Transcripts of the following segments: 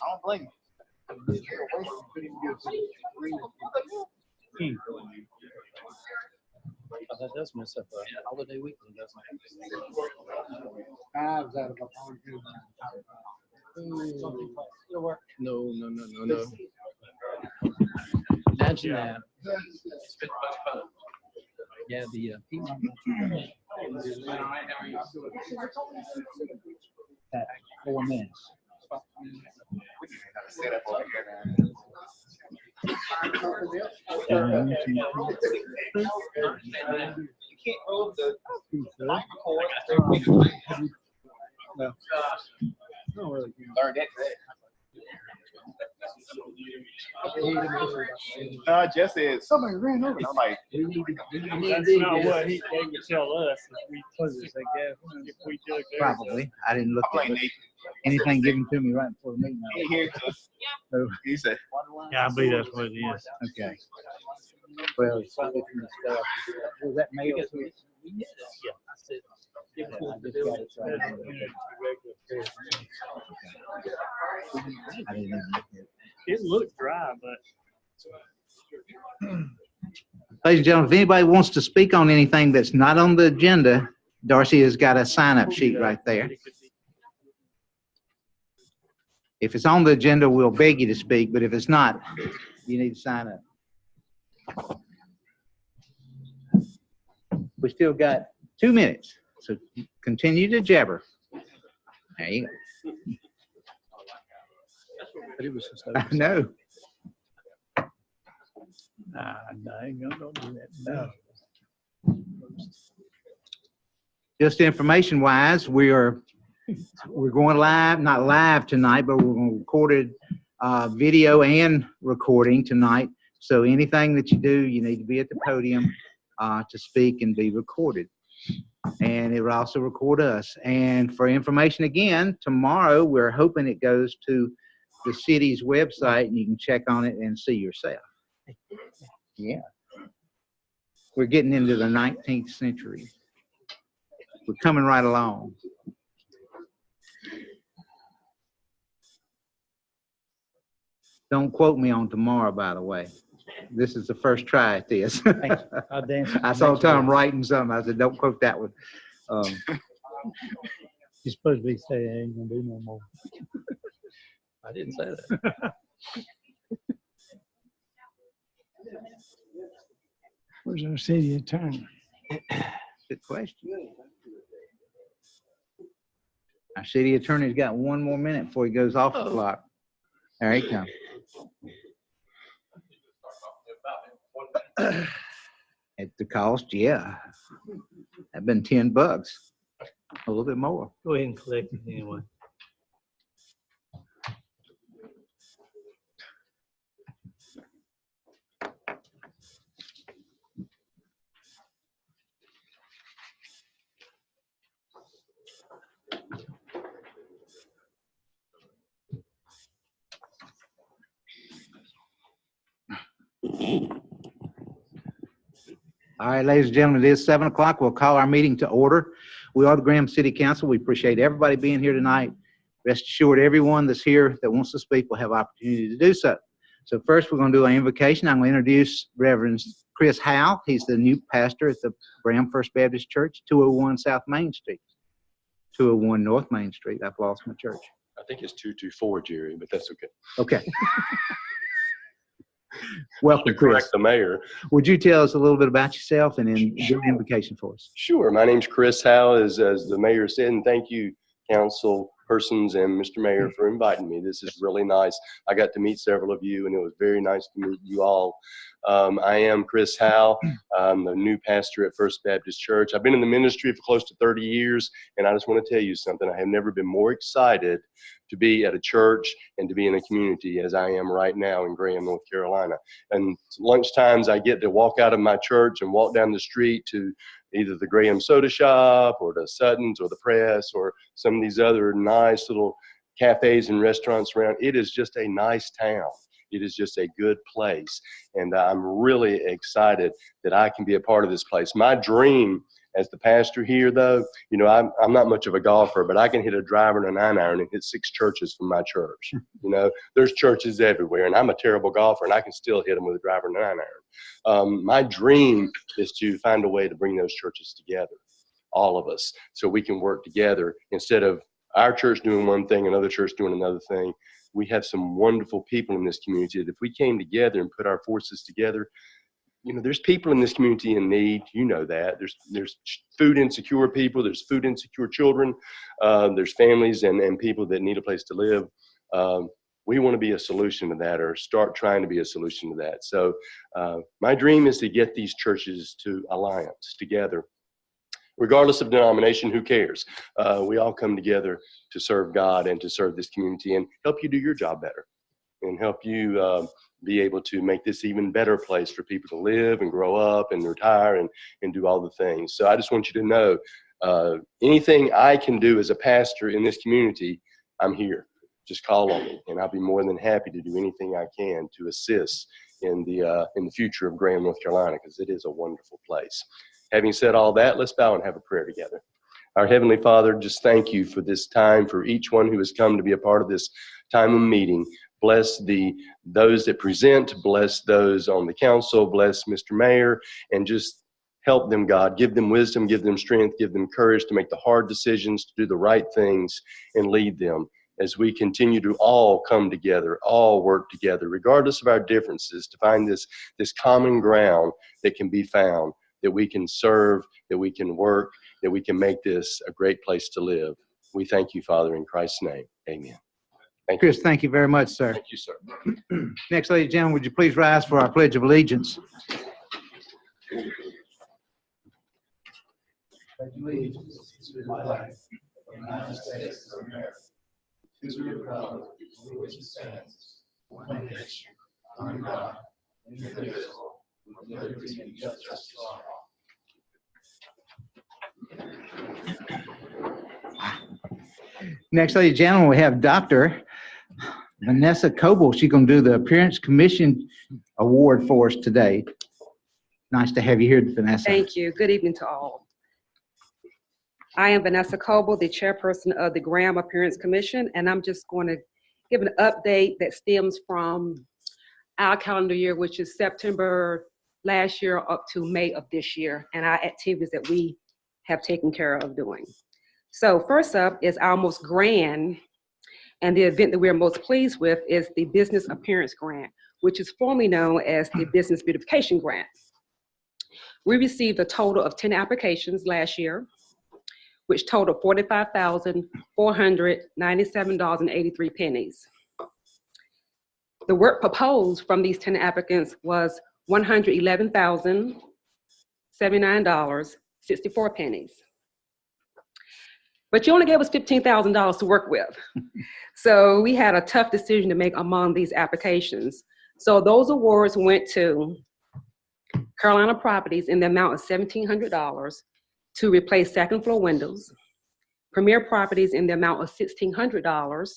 don't blame you. That does mess up a holiday weekend, doesn't I was out of my phone. No. Imagine that. Yeah, the Piedmont. 4 minutes. Set up over here, man. You can't move the cord. No. No, really. Learned that today. Jess said somebody ran over. I'm like, That's not what he would tell us if we do it. Probably. I didn't look I'm at like, it. Nate. Anything given to me right before the meeting. He here to. He said, Yeah, I believe that's what it is. Okay. Well, it's probably from the staff. Was that mail? Yeah, I said, I just got it. So I didn't even look at it. It looked dry, but Ladies and gentlemen, if anybody wants to speak on anything that's not on the agenda, Darcy has got a sign-up sheet right there. If it's on the agenda, we'll beg you to speak, but if it's not, you need to sign up. We still got 2 minutes, so continue to jabber. There you go. but it was just I know. I ain't gonna do that. No. Just information-wise, we're going live, not live tonight, but we're going to recorded video and recording tonight. So anything that you do, you need to be at the podium to speak and be recorded. And it will also record us. And for information, again, tomorrow we're hoping it goes to the city's website and you can check on it and see yourself. Yeah. We're getting into the 19th century. We're coming right along. Don't quote me on tomorrow, by the way. This is the first try at this. I saw Tom writing something. I said, don't quote that one. You're supposed to be saying I ain't gonna do no more. I didn't say that. Where's our city attorney? Good question. Our city attorney's got 1 more minute before he goes off the clock. There he comes. At the cost, yeah. That'd been $10. A little bit more. Go ahead and collect it anyway. All right, ladies and gentlemen, it is 7 o'clock. We'll call our meeting to order. We are the Graham City Council. We appreciate everybody being here tonight. Rest assured, everyone that's here that wants to speak will have opportunity to do so. So first, we're going to do an invocation. I'm going to introduce Reverend Chris Howell. He's the new pastor at the Graham First Baptist Church, 201 South Main Street. 201 North Main Street. I've lost my church. I think it's 224, Jerry, but that's okay. Okay. Welcome, To correct Chris. the mayor. Would you tell us a little bit about yourself and then do an invocation for us? Sure. My name's Chris Howe, as the mayor said, and thank you, council persons and Mr. Mayor, for inviting me. This is really nice. I got to meet several of you, and it was very nice to meet you all. I am Chris Howe. I'm the new pastor at First Baptist Church. I've been in the ministry for close to 30 years, and I just want to tell you something. I have never been more excited to be at a church and to be in a community as I am right now in Graham, North Carolina. And lunchtimes I get to walk out of my church and walk down the street to either the Graham Soda Shop or the Sutton's or the Press or some of these other nice little cafes and restaurants around. It is just a nice town. It is just a good place. And I'm really excited that I can be a part of this place. My dream as the pastor here, though, you know, I'm not much of a golfer, but I can hit a driver and a 9-iron and hit 6 churches from my church. You know, there's churches everywhere, and I'm a terrible golfer, and I can still hit them with a driver and a 9-iron. My dream is to find a way to bring those churches together, all of us, so we can work together instead of our church doing one thing, another church doing another thing. We have some wonderful people in this community that if we came together and put our forces together, you know, there's people in this community in need. You know that. There's food insecure people. There's food insecure children. There's families and people that need a place to live. We want to be a solution to that, or start trying to be a solution to that. So my dream is to get these churches to alliance together. Regardless of denomination, who cares? We all come together to serve God and to serve this community and help you do your job better and help you be able to make this even better place for people to live and grow up and retire and do all the things. So I just want you to know, anything I can do as a pastor in this community, I'm here. Just call on me, and I'll be more than happy to do anything I can to assist in the future of Graham, North Carolina, because it is a wonderful place. Having said all that, let's bow and have a prayer together. Our Heavenly Father, just thank you for this time, for each one who has come to be a part of this time of meeting. Bless those that present, bless those on the council, bless Mr. Mayor, and just help them, God. Give them wisdom, give them strength, give them courage to make the hard decisions, to do the right things, and lead them as we continue to all come together, all work together, regardless of our differences, to find this common ground that can be found, that we can serve, that we can work, that we can make this a great place to live. We thank you, Father, in Christ's name. Amen. Thank Chris, you. thank you very much, sir. Thank you, sir. Next, ladies and gentlemen, would you please rise for our Pledge of Allegiance? Pledge allegiance to the flag of the United States of America, to the republic for which it stands, one nation, under God, indivisible, with liberty and justice for all. Next, ladies and gentlemen, we have Dr. Vanessa Coble. She's going to do the Appearance Commission Award for us today. Nice to have you here, Vanessa. Thank you. Good evening to all. I am Vanessa Coble, the chairperson of the Graham Appearance Commission, and I'm just going to give an update that stems from our calendar year, which is September last year up to May of this year, and our activities that we have taken care of doing. So first up is our most grand, and the event that we're most pleased with is the Business Appearance Grant, which is formerly known as the Business Beautification Grant. We received a total of 10 applications last year, which totaled $45,497.83. The work proposed from these 10 applicants was $111,079.64. But you only gave us $15,000 to work with. So we had a tough decision to make among these applications. So those awards went to Carolina Properties in the amount of $1,700 to replace second floor windows. Premier Properties in the amount of $1,600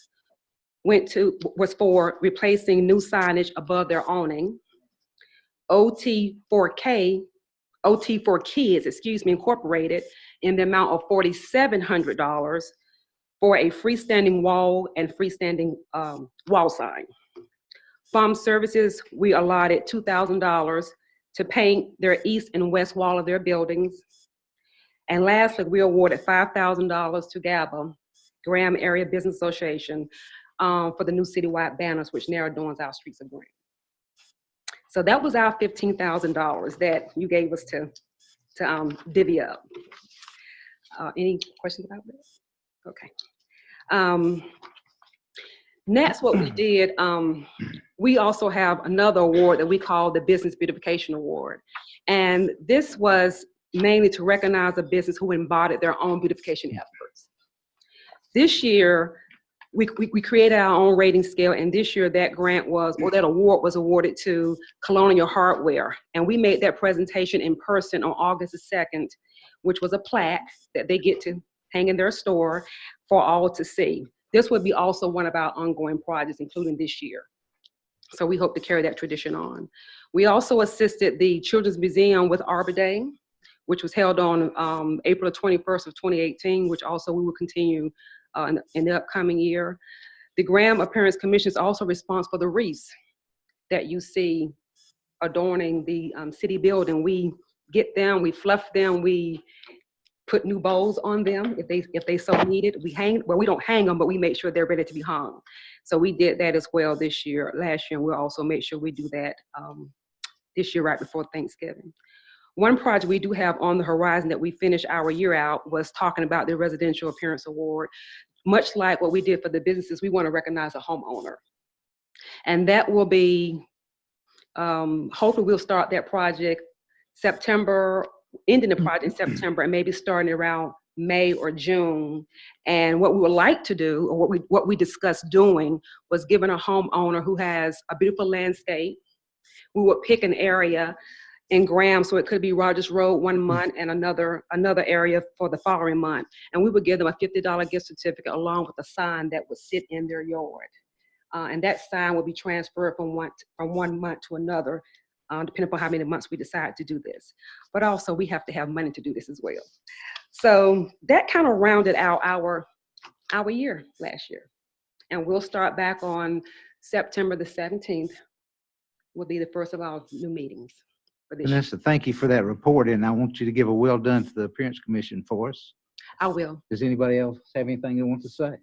was for replacing new signage above their awning. OT for Kids, Incorporated in the amount of $4,700 for a freestanding wall and freestanding wall sign. Farm Services, we allotted $2,000 to paint their east and west wall of their buildings. And lastly, we awarded $5,000 to GABA, Graham Area Business Association, for the new citywide banners, which now adorns our streets of Graham. So that was our $15,000 that you gave us to divvy up. Any questions about this? Okay. Next, what we did, we also have another award that we call the Business Beautification Award. And this was mainly to recognize a business who embodied their own beautification efforts. This year, we created our own rating scale, and this year that award was awarded to Colonial Hardware. And we made that presentation in person on August the 2nd, which was a plaque that they get to hang in their store for all to see. this would be also one of our ongoing projects, including this year. So we hope to carry that tradition on. We also assisted the Children's Museum with Arbor Day, which was held on April 21st of 2018, which also we will continue in the upcoming year. The Graham Appearance Commission is also responsible for the wreaths that you see adorning the city building. We get them, we fluff them, we put new bows on them if they so need it. We hang, well, we don't hang them, but we make sure they're ready to be hung. So we did that as well this year, last year, and we'll also make sure we do that this year right before Thanksgiving. One project we do have on the horizon that we finished our year out was talking about the Residential Appearance Award. Much like what we did for the businesses, we want to recognize a homeowner. And that will be, hopefully we'll start that project September, ending the project in September, and maybe starting around May or June. And what we would like to do, or what we discussed doing, was giving a homeowner who has a beautiful landscape, we would pick an area in Graham, so it could be Rogers Road one month and another area for the following month. And we would give them a $50 gift certificate along with a sign that would sit in their yard. And that sign will be transferred from one month to another, depending upon how many months we decide to do this. But also we have to have money to do this as well. So that kind of rounded out our year last year. And we'll start back on September the 17th, will be the first of our new meetings for this year. Vanessa, thank you for that report, and I want you to give a well done to the Appearance Commission for us. I will. Does anybody else have anything they want to say?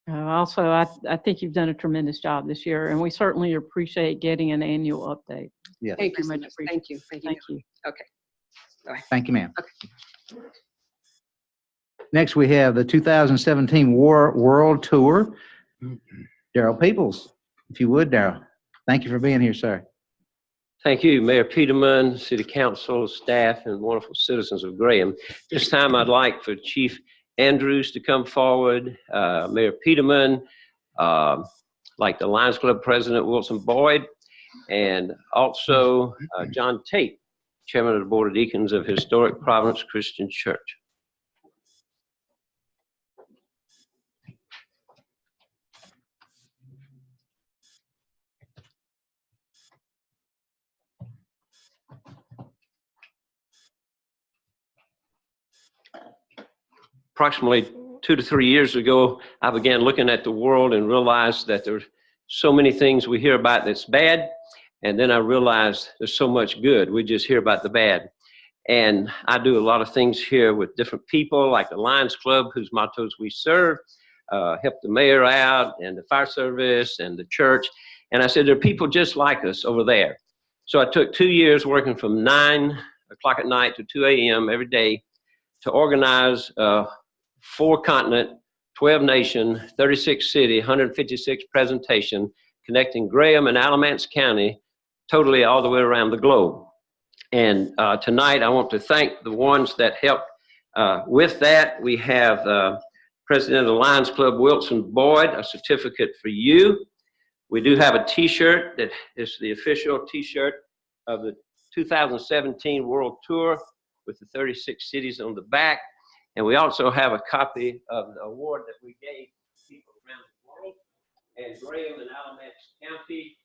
Also, I think you've done a tremendous job this year, and we certainly appreciate getting an annual update. Yes. Thank you so Very much. much appreciate Thank you. Thank you. Thank you. Okay. Bye. Thank you, ma'am. Okay. Next, we have the 2017 World Tour. Daryl Peoples, if you would, Daryl. Thank you for being here, sir. Thank you, Mayor Peterman, City Council, staff, and wonderful citizens of Graham. This time I'd like for Chief Andrews to come forward, Mayor Peterman, like the Lions Club President Wilson Boyd, and also John Tate, Chairman of the Board of Deacons of Historic Providence Christian Church. Approximately 2 to 3 years ago, I began looking at the world and realized that there's so many things we hear about that's bad, and then I realized there's so much good. We just hear about the bad. And I do a lot of things here with different people, like the Lions Club, whose mottos we serve, help the mayor out, and the fire service, and the church. And I said, there are people just like us over there. So I took 2 years working from 9 o'clock at night to 2 a.m. every day to organize 4-continent, 12-nation, 36-city, 156 presentation connecting Graham and Alamance County totally all the way around the globe. And tonight I want to thank the ones that helped with that. We have President of the Lions Club, Wilson Boyd, a certificate for you. We do have a t-shirt that is the official t-shirt of the 2017 World Tour with the 36 cities on the back. And we also have a copy of the award that we gave people around the world. And Graham and Alamance County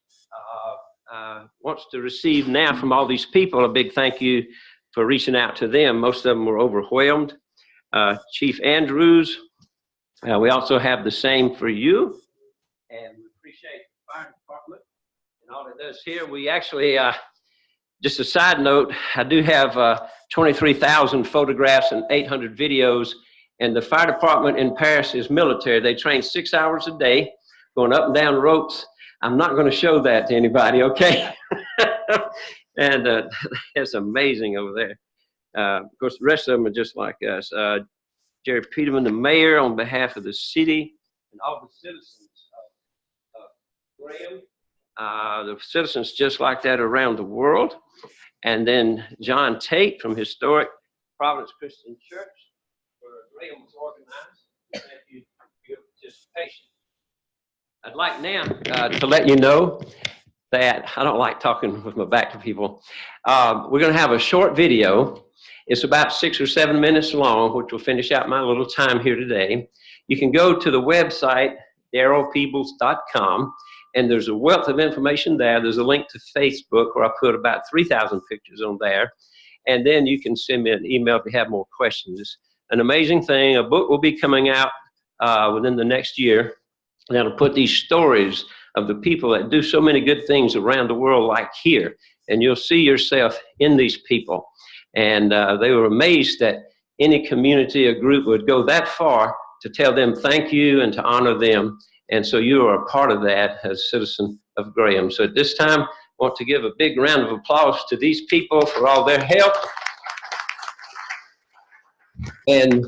wants to receive now from all these people a big thank you for reaching out to them. Most of them were overwhelmed. Chief Andrews, we also have the same for you. And we appreciate the fire department and all it does here. We actually, just a side note, I do have 23,000 photographs and 800 videos, and the fire department in Paris is military. They train 6 hours a day, going up and down ropes. I'm not going to show that to anybody, okay? And it's amazing over there. Of course, the rest of them are just like us. Jerry Peterman, the mayor, on behalf of the city and all the citizens of Graham, the citizens just like that around the world. And then John Tate from Historic Providence Christian Church, where Graham was organized. Thank you for your participation. I'd like now to let you know that I don't like talking with my back to people. We're going to have a short video. It's about 6 or 7 minutes long, which will finish out my little time here today. you can go to the website, darylpeebles.com, and there's a wealth of information there. There's a link to Facebook where I put about 3,000 pictures on there. And then you can send me an email if you have more questions. It's an amazing thing. A book will be coming out within the next year. That'll put these stories of the people that do so many good things around the world like here. And you'll see yourself in these people. And they were amazed that any community or group would go that far to tell them thank you and to honor them. And so you are a part of that as a citizen of Graham. So at this time, I want to give a big round of applause to these people for all their help. And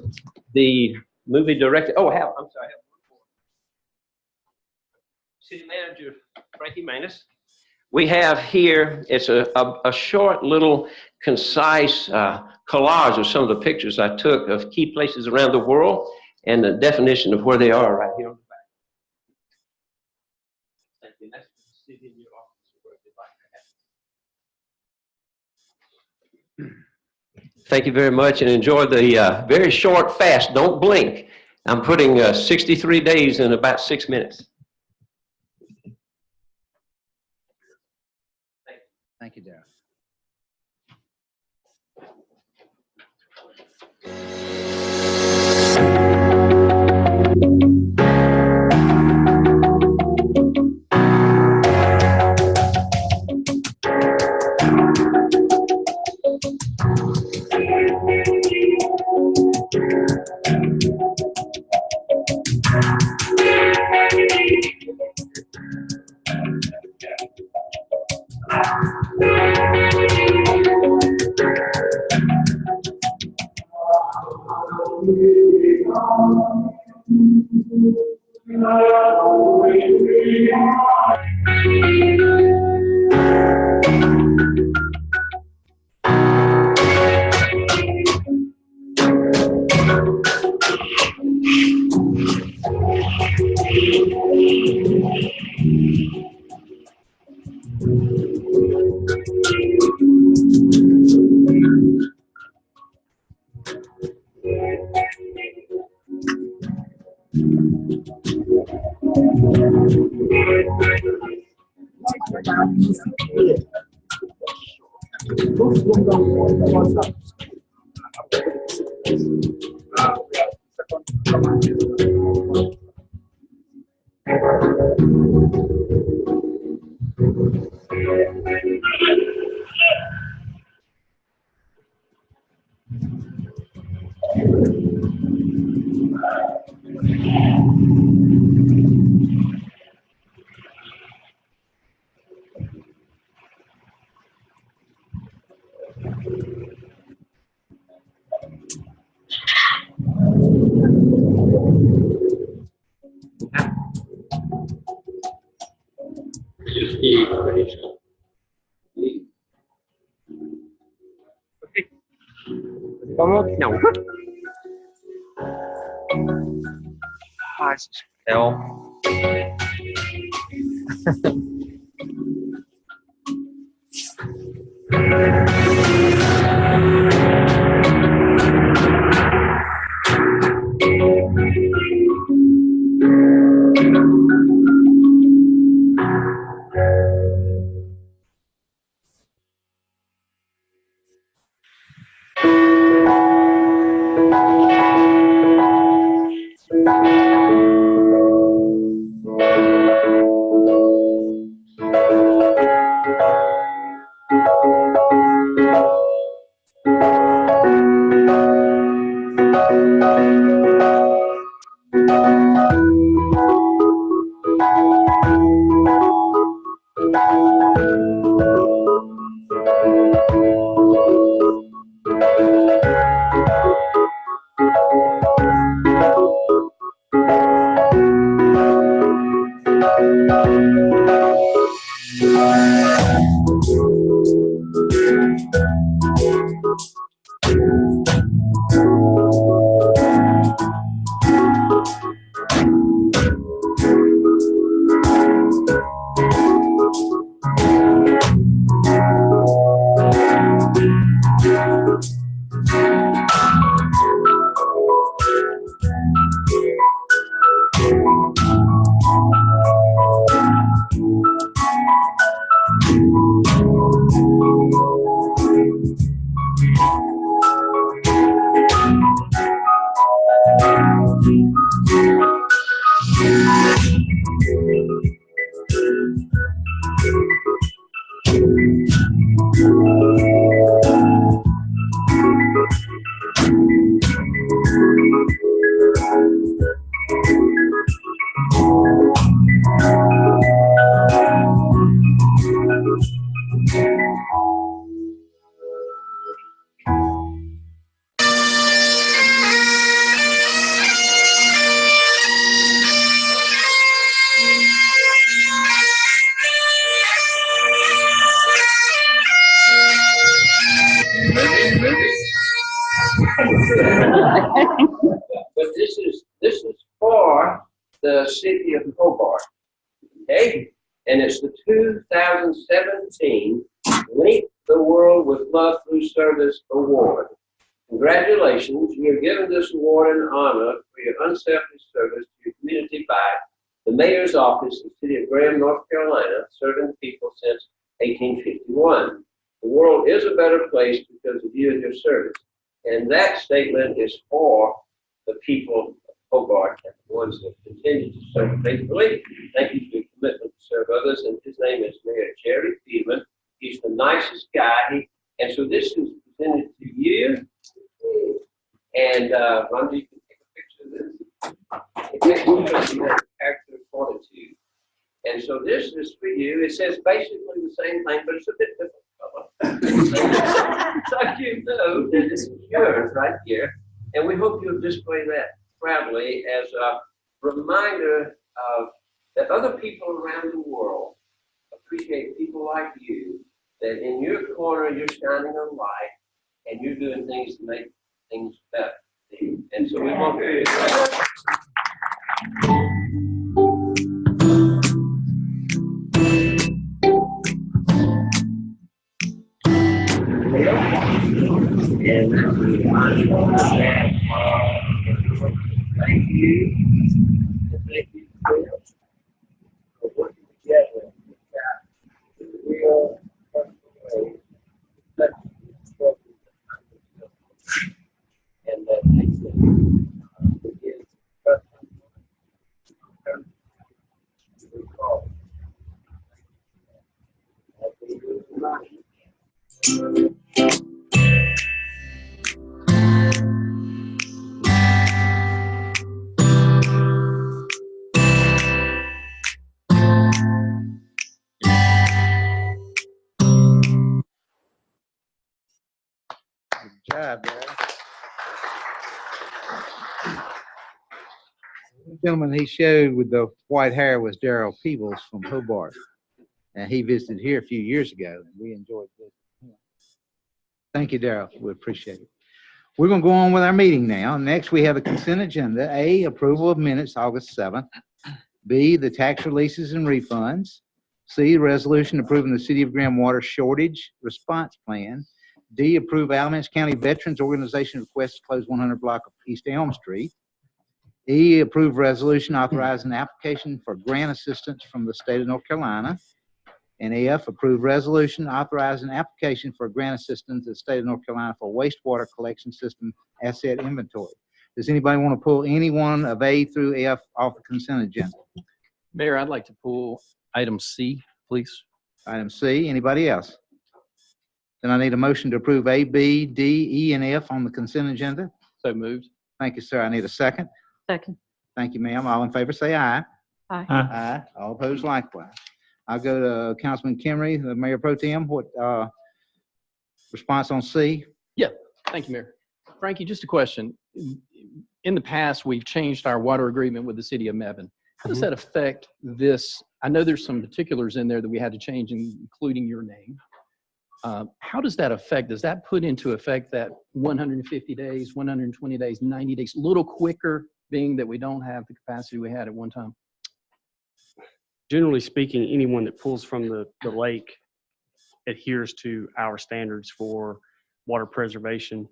the movie director, oh, Hal, I'm sorry. City Manager Frankie Manus. We have here, it's a short little concise collage of some of the pictures I took of key places around the world and the definition of where they are right here on the back. Thank you. That's the city in your office where you'd like to have. Thank you very much, and enjoy the very short fast. Don't blink. I'm putting 63 days in about 6 minutes. Thank you, Darryl. No. Hell. the city of Hobart. Okay? And it's the 2017 Link the World with Love Through Service Award. Congratulations, you are given this award in honor for your unselfish service to your community by the Mayor's Office in the city of Graham, North Carolina, serving people since 1851. The world is a better place because of you and your service. And that statement is for the people of Hobart and the ones that continue to serve faithfully. Thank you for your commitment to serve others. And his name is Mayor Jerry Piedmon. He's the nicest guy. And so this is presented to you. And Rhonda, you can take a picture of this. It makes you have character fortitude. And so this is for you. It says basically the same thing, but it's a bit different color. So you know that this is yours right here. And we hope you'll display that proudly as a reminder of that other people around the world appreciate people like you, that in your corner you're shining a light and you're doing things to make things better. And so we want to thank you. Thank you for working together. Real way. And that makes it Good job, Darryl. The gentleman he showed with the white hair was Darryl Peebles from Hobart. And he visited here a few years ago, and we enjoyed visiting him. Thank you, Darryl. We appreciate it. We're going to go on with our meeting now. Next, we have a consent agenda. A, approval of minutes, August 7th. B, the tax releases and refunds. C, resolution approving the City of Graham Water Shortage Response Plan. D, approve Alamance County Veterans Organization request to close 100 block of East Elm Street. E, approve resolution authorizing application for grant assistance from the state of North Carolina. And F, approve resolution authorizing application for grant assistance to the state of North Carolina for wastewater collection system asset inventory. Does anybody want to pull any one of A through F off the consent agenda? Mayor, I'd like to pull item C, please. Item C, anybody else? Then I need a motion to approve A, B, D, E, and F on the consent agenda. So moved. Thank you, sir. I need a second. Second. Thank you, ma'am. All in favor, say aye. Aye. Aye. All opposed likewise. I'll go to Councilman Kimry, the Mayor Pro Tem. What response on C? Thank you, Mayor. Frankie, just a question. In the past, we've changed our water agreement with the city of Mebane. How does that affect this? I know there's some particulars in there that we had to change, including your name. How does that affect? Does that put into effect that 150 days, 120 days, 90 days, a little quicker, being that we don't have the capacity we had at one time? Generally speaking, anyone that pulls from the lake adheres to our standards for water preservation.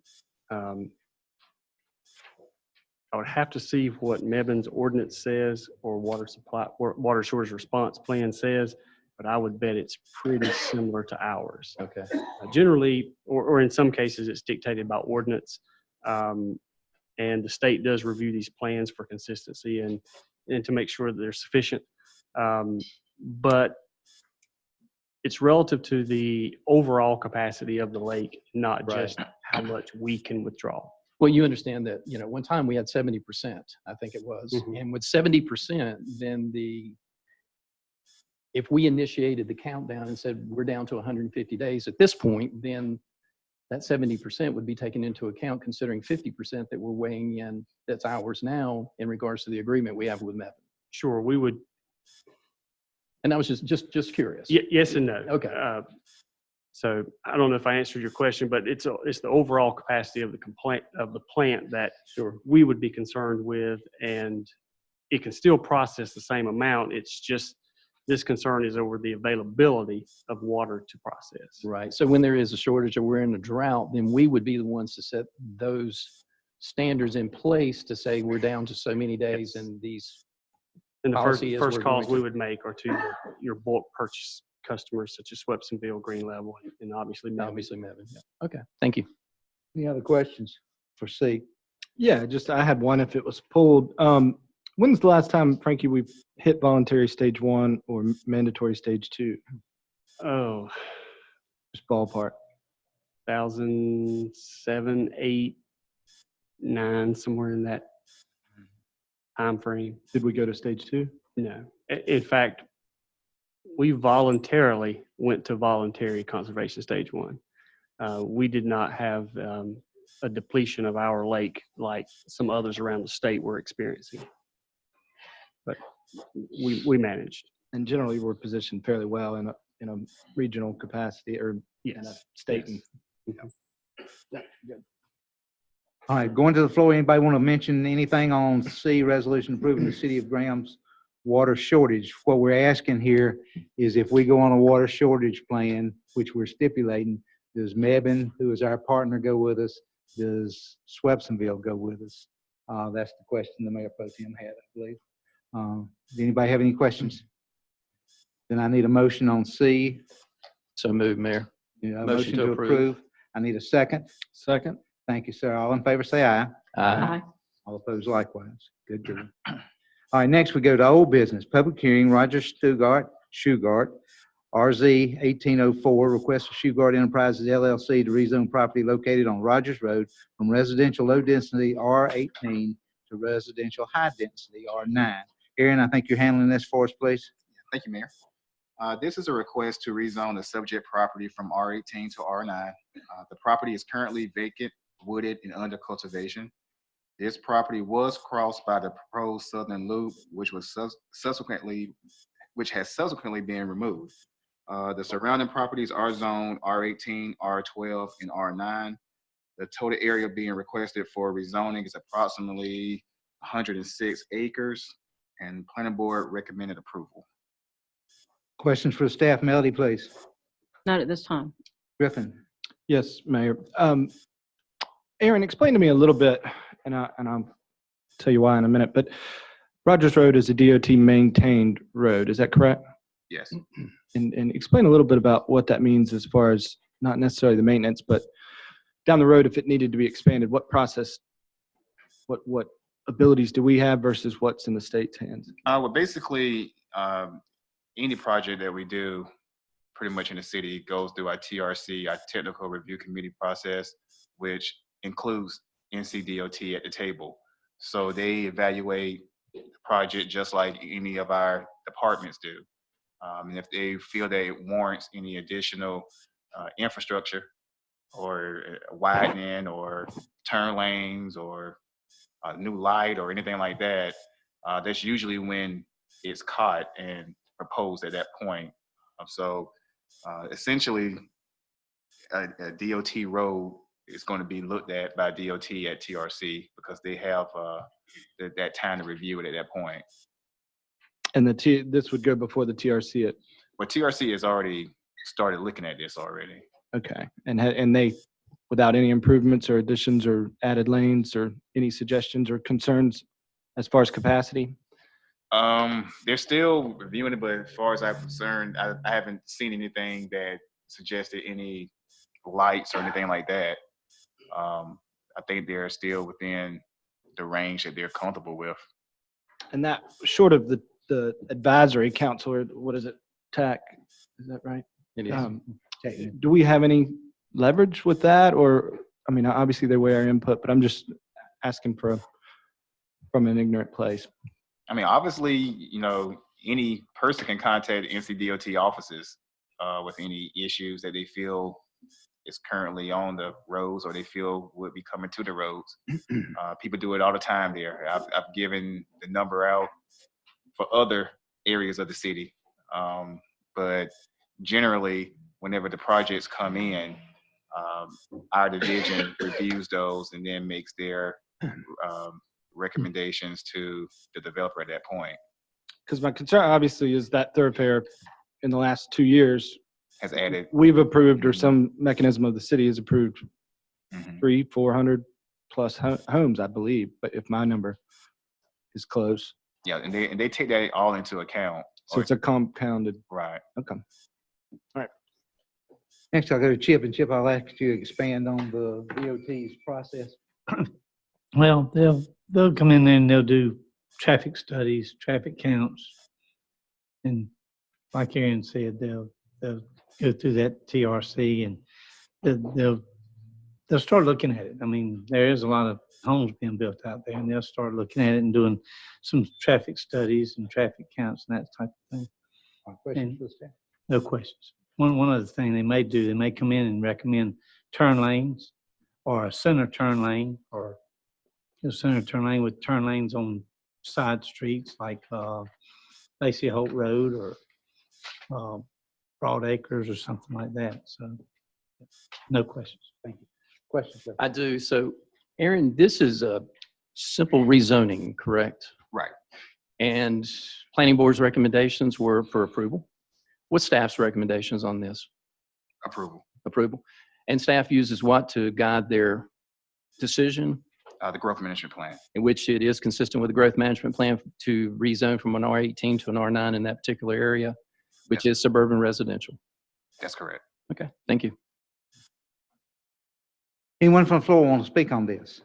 I would have to see what Mebane's ordinance says or water shortage response plan says, but I would bet it's pretty similar to ours. Okay. Generally, or in some cases, it's dictated by ordinance, and the state does review these plans for consistency and to make sure that they're sufficient. But it's relative to the overall capacity of the lake, not just how much we can withdraw. Well, you understand that, one time we had 70%, I think it was. Mhm. And with 70%, then if we initiated the countdown and said we're down to 150 days at this point, then that 70% would be taken into account, considering 50% that we're weighing in that's ours now in regards to the agreement we have with Mebane. Sure, we would. And I was just curious. Yes and no. Okay. So I don't know if I answered your question, but it's the overall capacity of the plant that we would be concerned with, and it can still process the same amount. It's just, this concern is over the availability of water to process. Right. So when there is a shortage or we're in a drought, then we would be the ones to set those standards in place to say we're down to so many days and these. And the Policy is first we're calls going we to- would make are to your bulk purchase customers such as Swepsonville, Green Level, and obviously Mebane. Obviously, Mebane. Yeah. Okay. Thank you. Any other questions for C? Yeah, just I had one if it was pulled. When's the last time, Frankie, we've hit voluntary stage 1 or mandatory stage 2? Oh, Just ballpark. 2007, 8, 9, somewhere in that time frame. Did we go to stage 2? No. In fact, we voluntarily went to voluntary conservation stage 1. We did not have a depletion of our lake like some others around the state were experiencing. But we managed. And generally, we're positioned fairly well in a regional capacity or in a Yes. state. Yes. All right, going to the floor, anybody want to mention anything on C, resolution approving the city of Graham's water shortage? What we're asking here is if we go on a water shortage plan, which we're stipulating, does Mebane, who is our partner, go with us? Does Swepsonville go with us? That's the question the Mayor Pro Tem had, I believe. Does anybody have any questions? Then I need a motion on C. So move, Mayor. Yeah, a Motion to approve. I need a second. Second. Thank you, sir. All in favor, say aye. Aye. All opposed likewise. Good deal. All right, next we go to old business. Public hearing, Roger Shugart, RZ 1804, request for Shugart Enterprises LLC to rezone property located on Rogers Road from residential low density R18 to residential high density R9. Aaron, I think you're handling this for us, please. Thank you, Mayor. This is a request to rezone the subject property from R18 to R9. The property is currently vacant, wooded, and under cultivation. This property was crossed by the proposed southern loop, which has subsequently been removed. The surrounding properties are zoned R18, R12, and R9. The total area being requested for rezoning is approximately 106 acres, and planning board recommended approval. Questions for the staff? Melody, please. Not at this time. Griffin. Yes, Mayor. Aaron, explain to me a little bit, and I'll tell you why in a minute, but Rogers Road is a DOT maintained road. Is that correct? Yes. And explain a little bit about what that means as far as not necessarily the maintenance, but down the road, if it needed to be expanded, what process, what abilities do we have versus what's in the state's hands? Well, basically, any project that we do pretty much in the city goes through our TRC, our technical review committee process, which includes NCDOT at the table. So they evaluate the project just like any of our departments do. And if they feel that it warrants any additional infrastructure or widening or turn lanes or a new light or anything like that, that's usually when it's caught and proposed at that point. So essentially, a DOT road is going to be looked at by DOT at TRC because they have that time to review it at that point. And this would go before the TRC. But TRC has already started looking at this already. Okay. And they, without any improvements or additions or added lanes or any suggestions or concerns as far as capacity? They're still reviewing it, but as far as I'm concerned, I haven't seen anything that suggested any lights or anything like that. I think they're still within the range that they're comfortable with. And that short of the advisory council, or what is it, TAC, is that right? It is. Do we have any leverage with that? Or, I mean, obviously they weigh our input, but I'm just asking from an ignorant place. I mean, obviously, you know, any person can contact NCDOT offices with any issues that they feel is currently on the roads or they feel would be coming to the roads. People do it all the time there. I've given the number out for other areas of the city. But generally, whenever the projects come in, our division reviews those and then makes their recommendations to the developer at that point. Because my concern obviously is that thoroughfare in the last 2 years, Has added, we've approved or some mechanism of the city has approved mhm. 400 plus homes, I believe. But if my number is close, Yeah, and they take that all into account. so it's a compounded. Right. Okay. Next, I'll go to Chip, and Chip, I'll ask you to expand on the DOT's process. Well, they'll come in there and they'll do traffic studies, traffic counts. And like Aaron said, they'll go through that TRC and they'll start looking at it. I mean, there is a lot of homes being built out there, and they'll start looking at it and doing some traffic studies and traffic counts and that type of thing. Questions for the staff? No questions. One other thing they may do, they may come in and recommend turn lanes or a center turn lane or a center turn lane with turn lanes on side streets like Lacey Holt Road or Broad Acres or something like that. So no questions. Thank you. Questions, sir? I do. So, Aaron, this is a simple rezoning, correct? Right. And planning board's recommendations were for approval. What's staff's recommendations on this? Approval. Approval. And staff uses what to guide their decision? The growth management plan. In which it is consistent with the growth management plan to rezone from an R18 to an R9 in that particular area, which is suburban residential. That's correct. Okay, thank you. Anyone from the floor want to speak on this?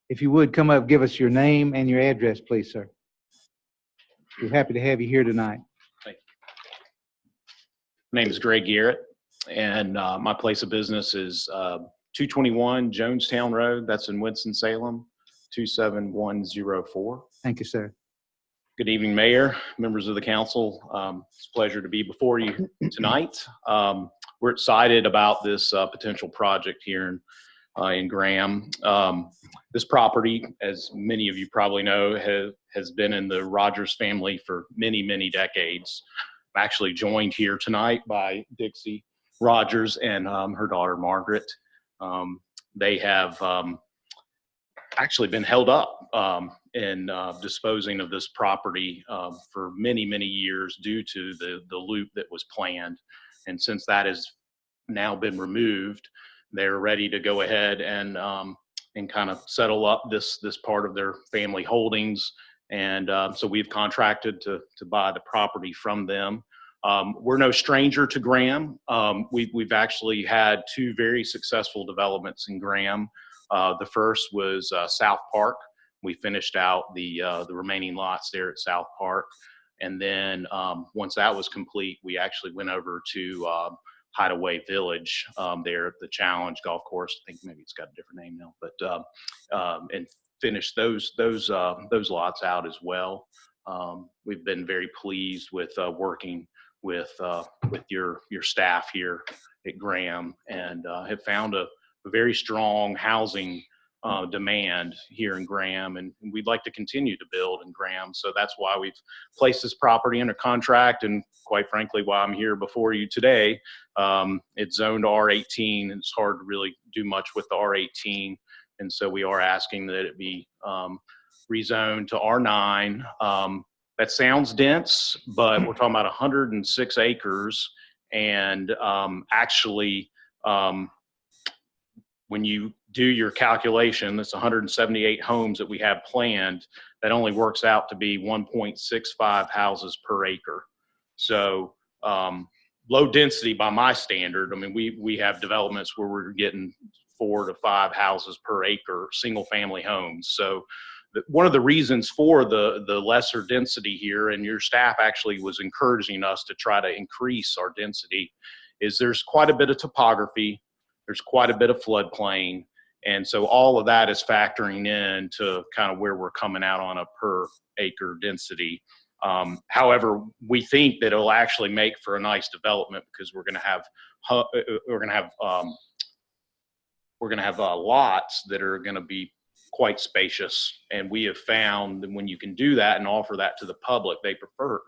If you would, come up, give us your name and your address, please, sir. We're happy to have you here tonight. My name is Greg Garrett, and my place of business is 221 Jonestown Road. That's in Winston-Salem, 27104. Thank you, sir. Good evening, Mayor, members of the council. It's a pleasure to be before you tonight. We're excited about this potential project here in Graham. This property, as many of you probably know, has been in the Rogers family for many, many decades. I'm actually joined here tonight by Dixie Rogers and her daughter, Margaret. They have actually been held up in disposing of this property for many, many years due to the loop that was planned. And since that has now been removed, they're ready to go ahead and kind of settle up this part of their family holdings. And so we've contracted to buy the property from them. We're no stranger to Graham. We've actually had two very successful developments in Graham. The first was South Park. We finished out the remaining lots there at South Park. And then once that was complete, we actually went over to Hideaway Village there at the Challenge Golf Course. I think maybe it's got a different name now, but and finished those lots out as well. We've been very pleased with working with your staff here at Graham, and have found a very strong housing demand here in Graham, and we'd like to continue to build in Graham. So that's why we've placed this property under contract, and quite frankly, why I'm here before you today. It's zoned R18, and it's hard to really do much with the R18, and so we are asking that it be rezoned to R9. That sounds dense, but we're talking about 106 acres, and actually, when you do your calculation, that's 178 homes that we have planned, that only works out to be 1.65 houses per acre. So low density by my standard. I mean, we have developments where we're getting 4 to 5 houses per acre, single family homes. So one of the reasons for the lesser density here, and your staff actually was encouraging us to try to increase our density, is there's quite a bit of topography. There's quite a bit of floodplain. And so all of that is factoring in to kind of where we're coming out on a per acre density. However, we think that it'll actually make for a nice development, because we're going to have lots that are going to be quite spacious. And we have found that when you can do that and offer that to the public, they prefer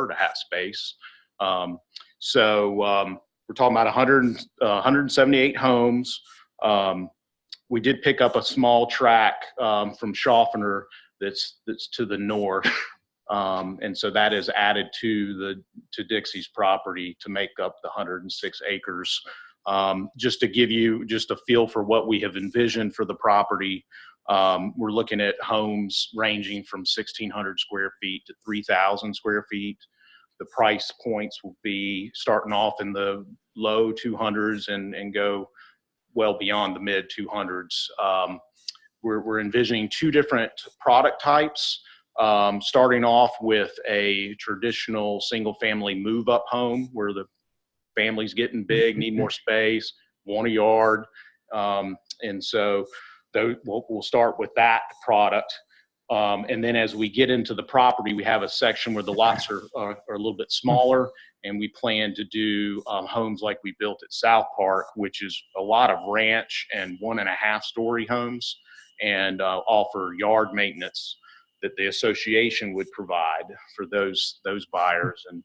to have space. We're talking about 178 homes. we did pick up a small track from Schaffner that's to the north. And so that is added to Dixie's property to make up the 106 acres. Just to give you just a feel for what we have envisioned for the property, we're looking at homes ranging from 1,600 square feet to 3,000 square feet. The price points will be starting off in the low 200s and go well beyond the mid 200s. We're envisioning two different product types. Starting off with a traditional single family move up home where the family's getting big, need more space, want a yard. And so we'll start with that product. And then as we get into the property, we have a section where the lots are a little bit smaller, and we plan to do homes like we built at South Park, which is a lot of ranch and 1.5-story homes, and offer yard maintenance that the association would provide for those buyers. And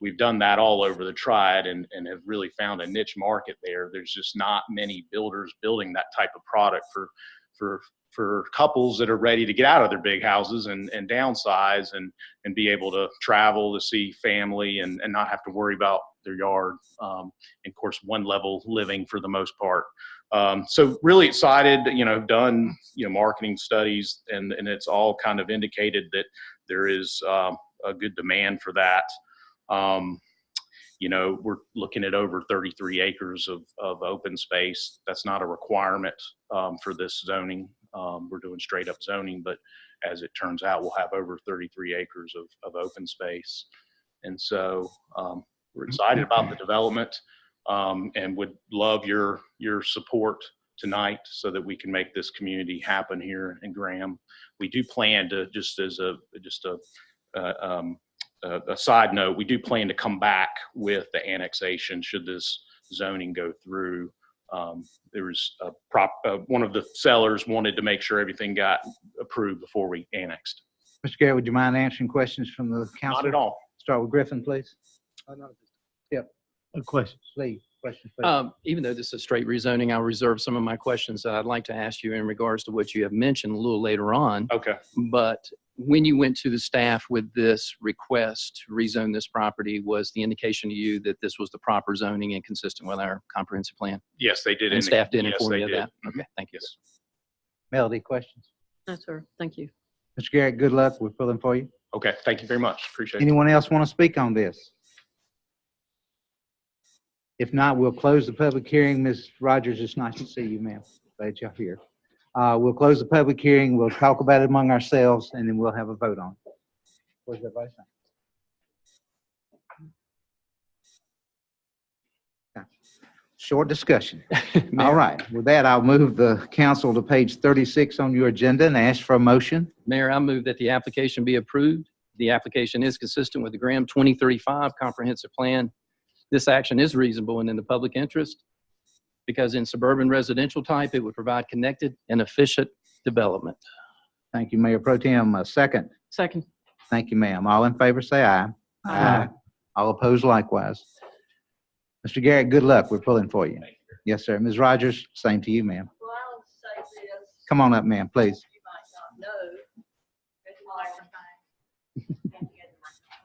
we've done that all over the Triad and have really found a niche market there. There's just not many builders building that type of product for couples that are ready to get out of their big houses and downsize and be able to travel to see family and not have to worry about their yard. And of course, one level living for the most part. So really excited, done, marketing studies and it's all kind of indicated that there is a good demand for that. We're looking at over 33 acres of open space. That's not a requirement for this zoning. We're doing straight up zoning, but as it turns out, we'll have over 33 acres of open space. And so we're excited about the development and would love your support tonight so that we can make this community happen here in Graham. We do plan to, just as a side note, we do plan to come back with the annexation should this zoning go through. There was one of the sellers wanted to make sure everything got approved before we annexed. Mr. Garrett, would you mind answering questions from the council? Not at all. Start with Griffin, please. Yep. A question. Please. Questions, please. Even though this is straight rezoning, I'll reserve some of my questions that I'd like to ask you in regards to what you have mentioned a little later on. Okay. But when you went to the staff with this request to rezone this property, was the indication to you that this was the proper zoning and consistent with our comprehensive plan? Yes, they did. And staff did yes, inform they you of did. that? Okay, thank you. Yes. Melody, questions? No, sir. Thank you. Mr. Garrett, good luck. We're pulling for you. Okay. Thank you very much. Appreciate it. Anyone else want to speak on this? If not, we'll close the public hearing. Ms. Rogers, it's nice to see you, ma'am. Glad you're here. We'll close the public hearing. We'll talk about it among ourselves, and then we'll have a vote on it. What's everybody saying? Short discussion. All right. With that, I'll move the council to page 36 on your agenda and ask for a motion. Mayor, I move that the application be approved. The application is consistent with the Graham 2035 comprehensive plan. This action is reasonable and in the public interest because in suburban residential type, it would provide connected and efficient development. Thank you, Mayor Pro Tem. Second. Second. Thank you, ma'am. All in favor, say aye. Aye. All opposed likewise. Mr. Garrett, good luck. We're pulling for you. Yes, sir. Ms. Rogers, same to you, ma'am. Well, I'll say this. Come on up, ma'am, please. You might not know. It's microphone.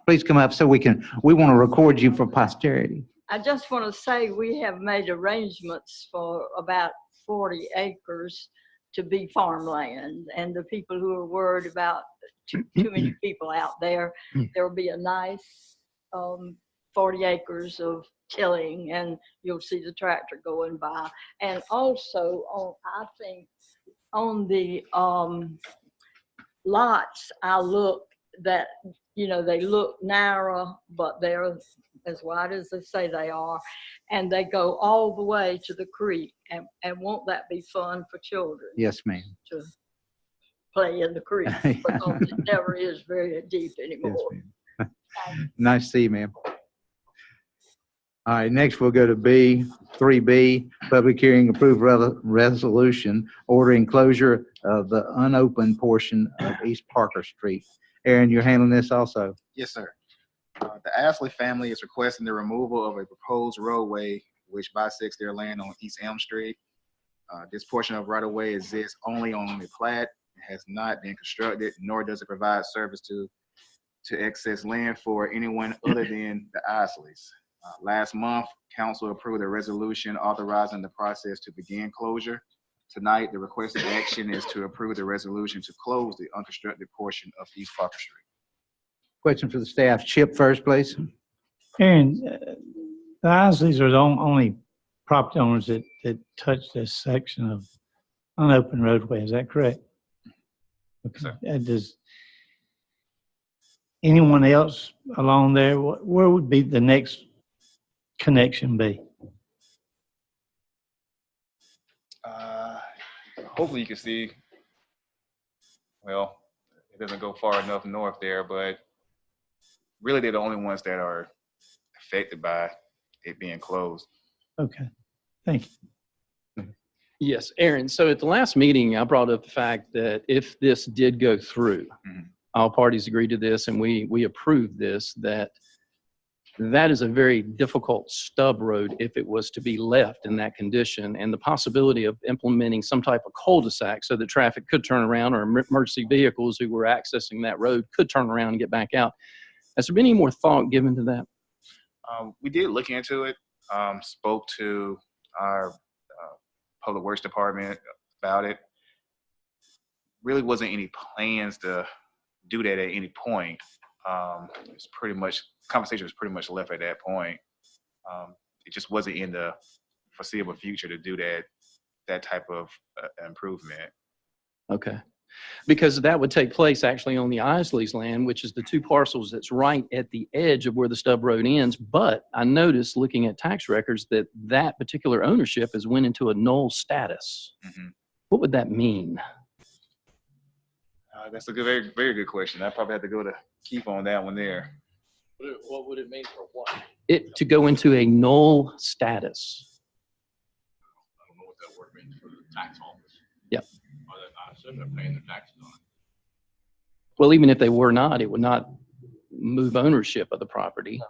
Please come up so we want to record you for posterity. I just want to say we have made arrangements for about 40 acres to be farmland. And the people who are worried about too many people out there, there will be a nice 40 acres of tilling and you'll see the tractor going by. And also, I think on the lots, I look that, they look narrow, but they're as wide as they say they are. And they go all the way to the creek. And won't that be fun for children? Yes, ma'am. To play in the creek because it never is very deep anymore. Yes, nice to see you, ma'am. All right, next we'll go to 3B, public hearing approved resolution ordering closure of the unopened portion of East Parker Street. Aaron, you're handling this also? Yes, sir. The Ashley family is requesting the removal of a proposed roadway which bisects their land on East Elm Street. This portion of right-of-way exists only on the plat. It has not been constructed, nor does it provide service to excess land for anyone other than the Isleys. Last month, council approved a resolution authorizing the process to begin closure. Tonight, the requested action is to approve the resolution to close the unconstructed portion of East Parker Street. Question for the staff. Chip first, please. Aaron, the Isleys are the only property owners that touch this section of unopened roadway. Is that correct? Okay. Does anyone else along there, where would be the next connection be? Hopefully you can see, well, it doesn't go far enough north there, but really they're the only ones that are affected by it being closed. Okay, thank you. Yes, Aaron. So at the last meeting, I brought up the fact that if this did go through, all parties agreed to this and we approved this, that is a very difficult stub road if it was to be left in that condition, and the possibility of implementing some type of cul-de-sac so that traffic could turn around, or emergency vehicles who were accessing that road could turn around and get back out. Has there been any more thought given to that? We did look into it, spoke to our Public Works Department about it. Really wasn't any plans to do that at any point. It's pretty much, conversation was pretty much left at that point. It just wasn't in the foreseeable future to do that type of improvement. Okay. Because that would take place actually on the Isleys land, which is the two parcels that's right at the edge of where the stub road ends. But I noticed looking at tax records that that particular ownership has went into a null status. What would that mean? That's a good, very, very good question. I probably have to go to Keith on that one there. What would it mean for what? It to go into a null status. I don't know what that word means for the tax office. Yep. I assume they're paying their taxes on it. Well, even if they were not, it would not move ownership of the property. No.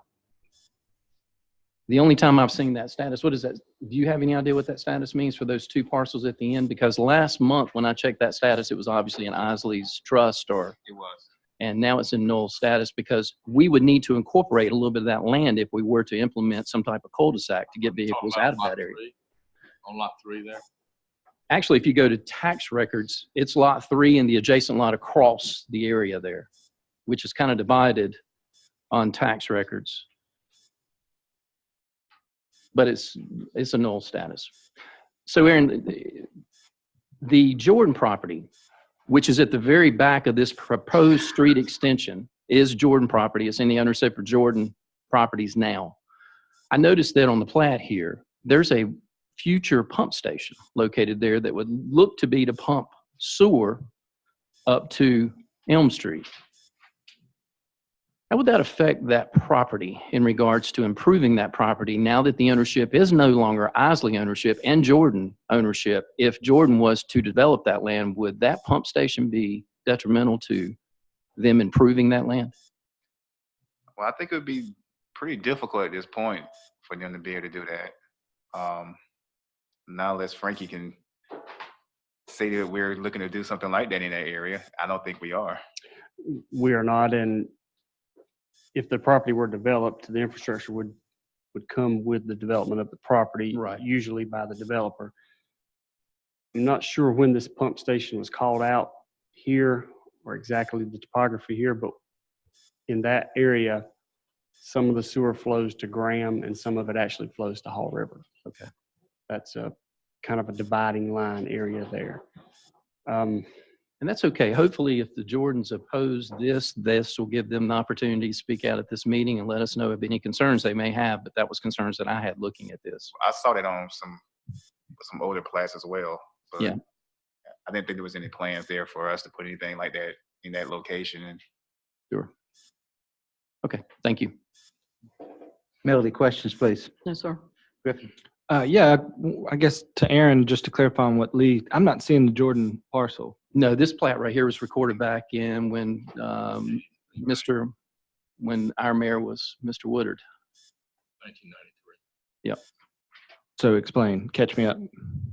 The only time I've seen that status, what is that? Do you have any idea what that status means for those two parcels at the end? Because last month when I checked that status, it was obviously an Isleys trust, or it was. And now it's in null status because we would need to incorporate a little bit of that land if we were to implement some type of cul-de-sac to get vehicles out of that area. On lot 3 there? Actually, if you go to tax records, it's lot 3 and the adjacent lot across the area there, which is kind of divided on tax records. But it's a null status. So Aaron, the Jordan property, which is at the very back of this proposed street extension, is Jordan property. It's in the ownership of Jordan Properties now. I noticed that on the plat here, there's a future pump station located there that would look to be to pump sewer up to Elm Street. How would that affect that property in regards to improving that property now that the ownership is no longer Isley ownership and Jordan ownership? If Jordan was to develop that land, would that pump station be detrimental to them improving that land? Well, I think it would be pretty difficult at this point for them to be able to do that. Now, unless Frankie can say that we're looking to do something like that in that area, I don't think we are. We are not, and if the property were developed, the infrastructure would come with the development of the property, right, usually by the developer. I'm not sure when this pump station was called out here or exactly the topography here, but in that area, some of the sewer flows to Graham and some of it actually flows to Hall River. Okay. That's a kind of a dividing line area there. And that's okay. Hopefully, if the Jordans oppose this will give them the opportunity to speak out at this meeting and let us know of any concerns they may have. But that was concerns that I had looking at this. I saw that on some older plats as well. But yeah. I didn't think there was any plans there for us to put anything like that in that location. Sure. Okay. Thank you. Melody, questions, please. No, sir. Griffin. Yeah, I guess to Aaron, just to clarify on what Lee, I'm not seeing the Jordan parcel. No, this plat right here was recorded back in when when our mayor was Mr. Woodard. 1993. Yep. So explain, catch me up.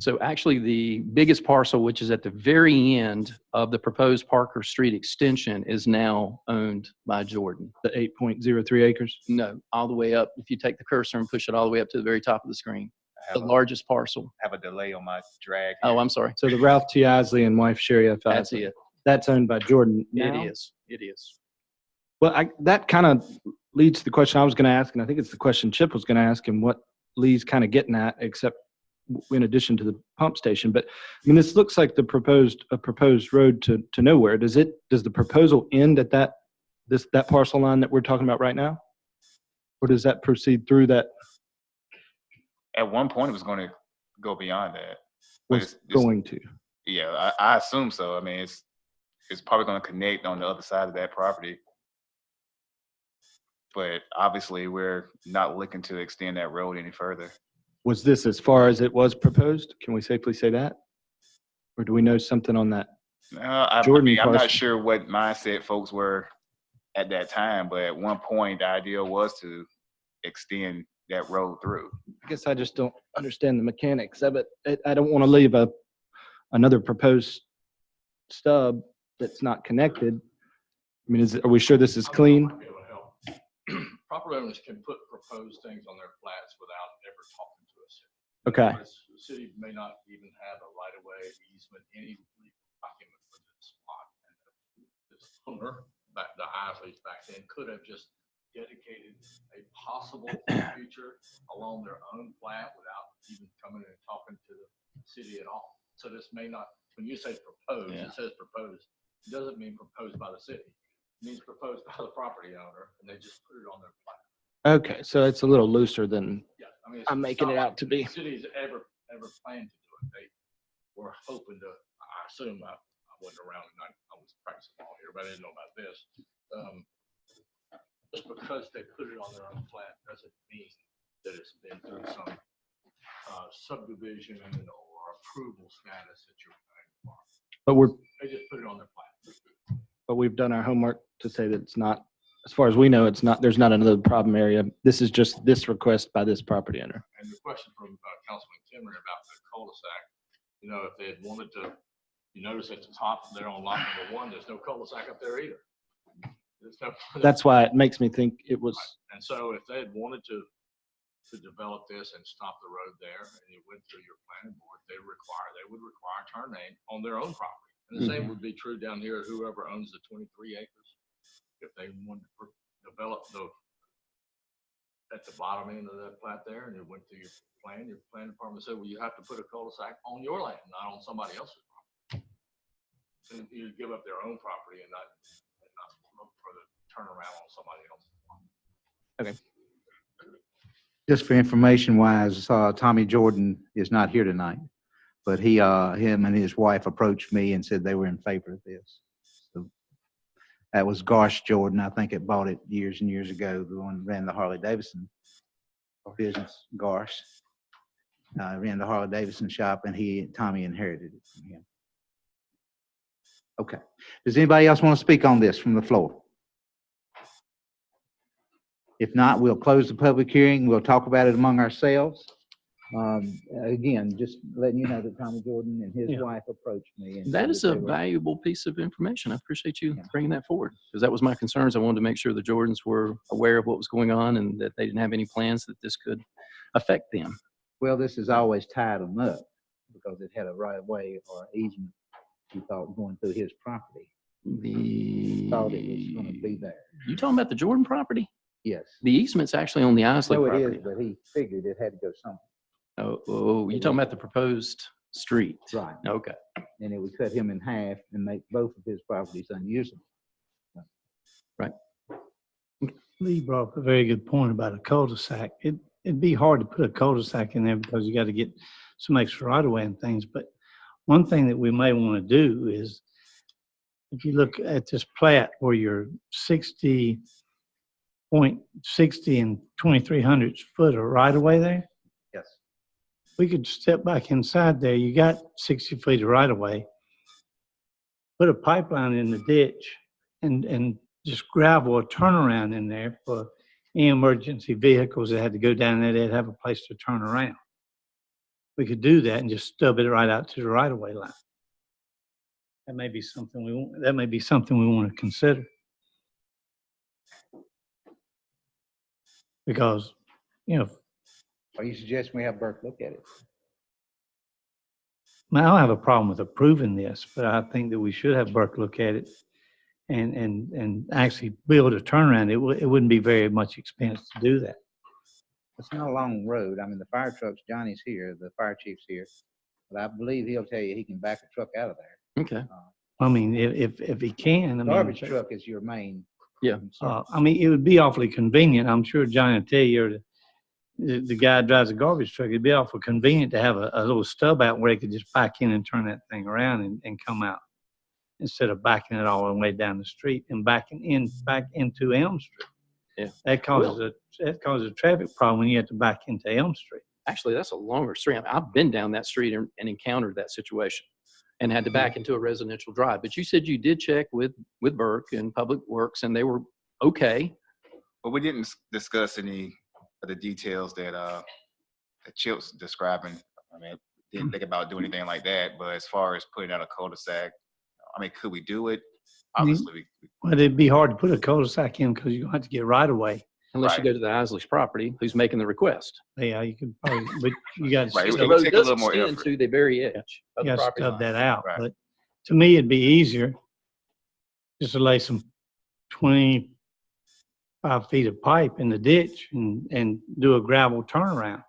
So actually, the biggest parcel, which is at the very end of the proposed Parker Street extension, is now owned by Jordan. The 8.03 acres? No, all the way up. If you take the cursor and push it all the way up to the very top of the screen, I the have, largest parcel. have a delay on my drag. Oh, here. I'm sorry. So the Ralph T. Isley and wife Sherry F. That's Isley, it. that's owned by Jordan now? It is. It is. Well, that kind of leads to the question I was going to ask, and I think it's the question Chip was going to ask, and what Lee's kind of getting at, except in addition to the pump station. But I mean, this looks like a proposed road to nowhere. Does the proposal end at that parcel line that we're talking about right now, or does that proceed through that? At one point, it was going to go beyond that. But Was going to. Yeah, I assume so. I mean, it's probably going to connect on the other side of that property. But obviously, we're not looking to extend that road any further. Was this as far as it was proposed? Can we safely say that? Or do we know something on that? I Jordan mean, I'm not parcel. sure what mindset folks were at that time, but at one point, the idea was to extend that road through. I guess I just don't understand the mechanics of it. I don't want to leave another proposed stub that's not connected. I mean, are we sure this is clean? Might be able to help. Property owners can put proposed things on their plats without ever talking to us. Okay. The city may not even have a right-of-way easement, any legal document for this spot. And this owner, the Isleys back then, could have just dedicated a possible future along their own plat without even coming and talking to the city at all. So this may not, when you say proposed, it says proposed. It doesn't mean proposed by the city. It means proposed by the property owner, and they just put it on their plat. Okay, so it's a little looser than Yeah, I mean, I'm making it out to be. The city's ever planned to do it. They were hoping to. I assume I wasn't around and I was practicing law here, but I didn't know about this. Just because they put it on their own plat doesn't mean that it's been through some subdivision or approval status that you're paying for. But They just put it on their plat. but we've done our homework to say that it's not, as far as we know, it's not, there's not another problem area. This is just this request by this property owner. And the question from Councilman Timmer about the cul-de-sac, you know, if they had wanted to, you notice at the top there on lot number 1, there's no cul-de-sac up there either. There's no, That's why it makes me think it was, and so if they had wanted to develop this and stop the road there, and you went through your planning board, they would require a turn lane on their own property. And the same would be true down here, whoever owns the 23 acres. If they wanted to develop at the bottom end of that plat there, and it went through your plan department said, well, you have to put a cul-de-sac on your land, not on somebody else's property. So you give up their own property and not look for the turnaround on somebody else's property. okay. Just for information wise, Tommy Jordan is not here tonight, but him and his wife approached me and said they were in favor of this. So that was Garsh Jordan. I think it bought it years and years ago. The one ran the Harley Davidson business. Garsh ran the Harley Davidson shop, and Tommy inherited it from him. Okay. Does anybody else want to speak on this from the floor? If not, we'll close the public hearing. We'll talk about it among ourselves. Again, just letting you know that Tommy Jordan and his wife approached me. And That said is a they were- valuable piece of information. I appreciate you bringing that forward, because that was my concerns. I wanted to make sure the Jordans were aware of what was going on and that they didn't have any plans that this could affect them. Well, this has always tied them up because it had a right of way or easement, he thought, going through his property. Thought it was going to be there. You talking about the Jordan property? Yes. The easement's actually on the Isley No, it property. is, but he figured it had to go somewhere. Oh, you talking about the proposed street? Right. Okay. And it would cut him in half and make both of his properties unusable. Right. Lee brought up a very good point about a cul-de-sac. It'd be hard to put a cul-de-sac in there because you got to get some extra right of way and things. But one thing that we may want to do is, if you look at this plat where you're 60 and 2,300 foot of right of way there, Yes. we could step back inside there. You got 60 feet of right of way. Put a pipeline in the ditch and just gravel a turnaround in there for any emergency vehicles that had to go down there. They'd have a place to turn around. we could do that and just stub it right out to the right-of-way line. That may be something we want to consider. Because, you know, Are you suggesting we have Burke look at it? I don't have a problem with approving this, but I think that we should have Burke look at it and actually build a turnaround. It wouldn't be very much expense to do that. It's not a long road. I mean, the fire trucks, Johnny's here, the fire chief's here, but I believe he'll tell you he can back a truck out of there. Okay. I mean, if he can, I mean. Garbage truck is your main. Yeah. I mean, it would be awfully convenient. I'm sure Johnny will tell you, or the guy who drives a garbage truck, it'd be awful convenient to have a little stub out where he could just back in and turn that thing around and come out, instead of backing it all the way down the street and back into Elm Street. Yeah. That causes a traffic problem when you have to back into Elm Street. Actually, that's a longer street. I mean, I've been down that street and encountered that situation and had to back into a residential drive. But you said you did check with Burke and Public Works, and they were okay. But we didn't discuss any of the details that Chip's describing. I mean, didn't think about doing anything like that. But as far as putting out a cul-de-sac, I mean, could we do it? Obviously, Well, it'd be hard to put a cul-de-sac in because you're going to have to get right away. Unless Right. you go to the Isley's property, who's making the request. Yeah, you could probably, but you got to Right, The it would road take a does little more extend effort. to the very edge of you the got to property stub line. that out. Right. But to me, it'd be easier just to lay some 25 feet of pipe in the ditch and do a gravel turnaround.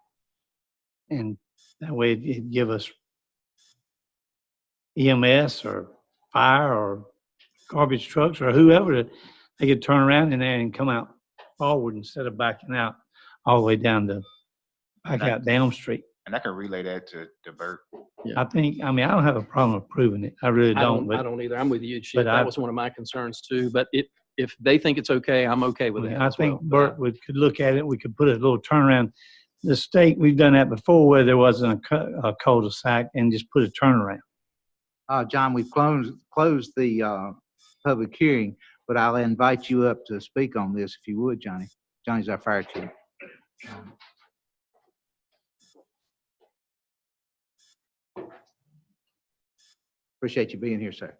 And that way it'd give us EMS or fire or garbage trucks or whoever, they could turn around in there and come out forward instead of backing out all the way down to back out Elm Street. And I can relay that to Bert. I mean, I don't have a problem approving it. I really don't. I don't either. I'm with you, Chief. but That was one of my concerns too. But if they think it's okay, I'm okay with that. I as think well. Bert could look at it. We could put a little turnaround. The state, we've done that before where there wasn't a cul-de-sac and just put a turnaround. John, we've closed the public hearing, but I'll invite you up to speak on this if you would, Johnny. Johnny's our fire chief. Appreciate you being here, sir.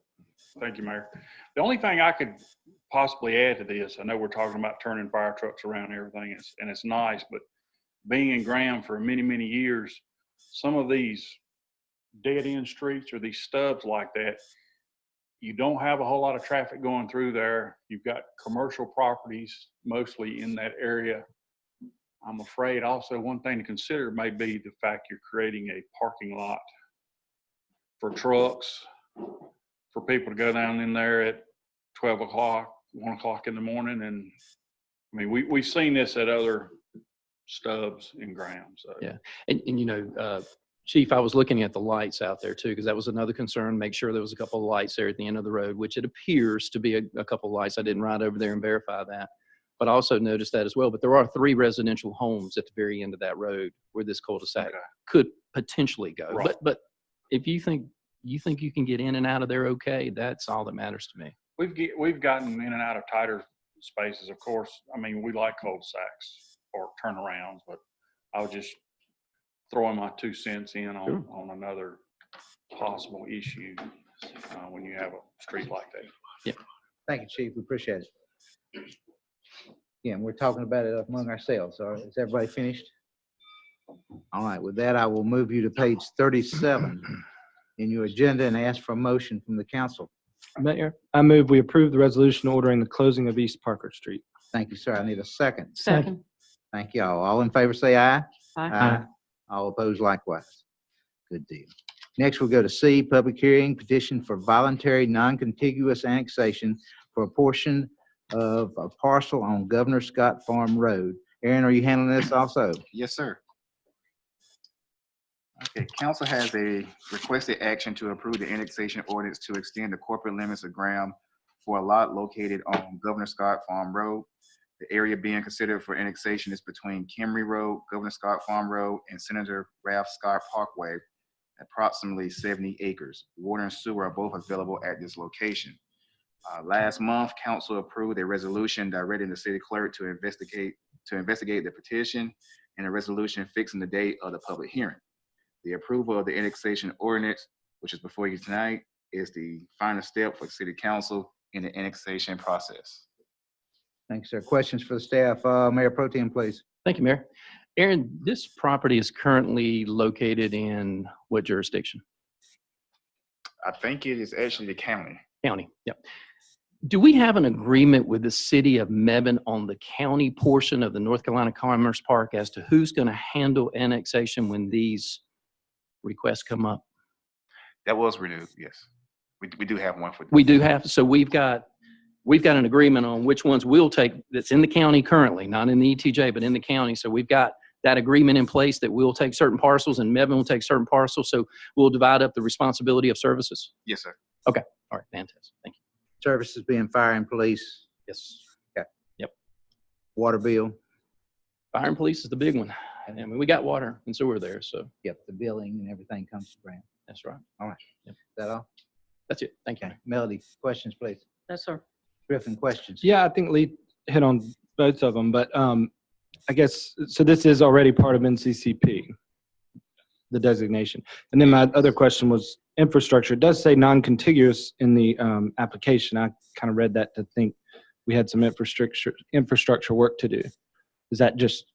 Thank you, Mayor. The only thing I could possibly add to this, I know we're talking about turning fire trucks around and everything, and it's nice, but being in Graham for many, many years, some of these dead-end streets or these stubs like that, you don't have a whole lot of traffic going through there. You've got commercial properties mostly in that area. I'm afraid also one thing to consider may be the fact you're creating a parking lot for trucks, for people to go down in there at 12 o'clock, 1 o'clock in the morning. And I mean, we've seen this at other stubs in Graham. So Yeah. And you know, Chief, I was looking at the lights out there too, because that was another concern. Make sure there was a couple of lights there at the end of the road, which it appears to be a couple of lights. I didn't ride over there and verify that, but I also noticed that as well. But there are 3 residential homes at the very end of that road where this cul-de-sac Okay. could potentially go. Right. But if you think you can get in and out of there okay, that's all that matters to me. we've gotten in and out of tighter spaces, of course. I mean, we like cul-de-sacs or turnarounds, but I was just throwing my 2 cents in on another possible issue when you have a street like that. Yeah. Thank you, Chief. We appreciate it. Again, we're talking about it among ourselves. All right, is everybody finished? All right, with that, I will move you to page 37 in your agenda and ask for a motion from the council. Mayor, I move we approve the resolution ordering the closing of East Parker Street. Thank you, sir. I need a second. Second. Thank you all. All in favor, say aye. Aye. All opposed likewise. Good deal. Next, we'll go to C, public hearing, petition for voluntary non-contiguous annexation for a portion of a parcel on Governor Scott Farm Road. Aaron, are you handling this also? Yes, sir. Okay, council has a requested action to approve the annexation ordinance to extend the corporate limits of Graham for a lot located on Governor Scott Farm Road. The area being considered for annexation is between Kimry Road, Governor Scott Farm Road, and Senator Ralph Scott Parkway, approximately 70 acres. Water and sewer are both available at this location. Last month, council approved a resolution directing the city clerk to investigate the petition and a resolution fixing the date of the public hearing. The approval of the annexation ordinance, which is before you tonight, is the final step for city council in the annexation process. Thanks, sir. Questions for the staff? Mayor Pro Tem, please. Thank you, Mayor. Aaron, this property is currently located in what jurisdiction? I think it is actually the county. County, yep. Do we have an agreement with the city of Mebane on the county portion of the North Carolina Commerce Park as to who's going to handle annexation when these requests come up? That was renewed, yes. We do have one for. We do have, so we've got an agreement on which ones we'll take that's in the county currently, not in the ETJ, but in the county. So we've got that agreement in place that we'll take certain parcels and Mebane will take certain parcels. So we'll divide up the responsibility of services. Yes, sir. Okay. All right. Fantastic. Thank you. Services being fire and police. Yes. Okay. Yep. Water bill. Fire and police is the big one. I mean, we got water and sewer there, so. Yep, the billing and everything comes to Graham. That's right. All right. Yep. Is that all? That's it. Thank you. Okay. Melody, questions, please. Yes, sir. Griffin, questions? Yeah, I think Lee hit on both of them, but I guess, so this is already part of NCCP, the designation. And then my other question was infrastructure. It does say non-contiguous in the application. I kind of read that to think we had some infrastructure work to do. Is that just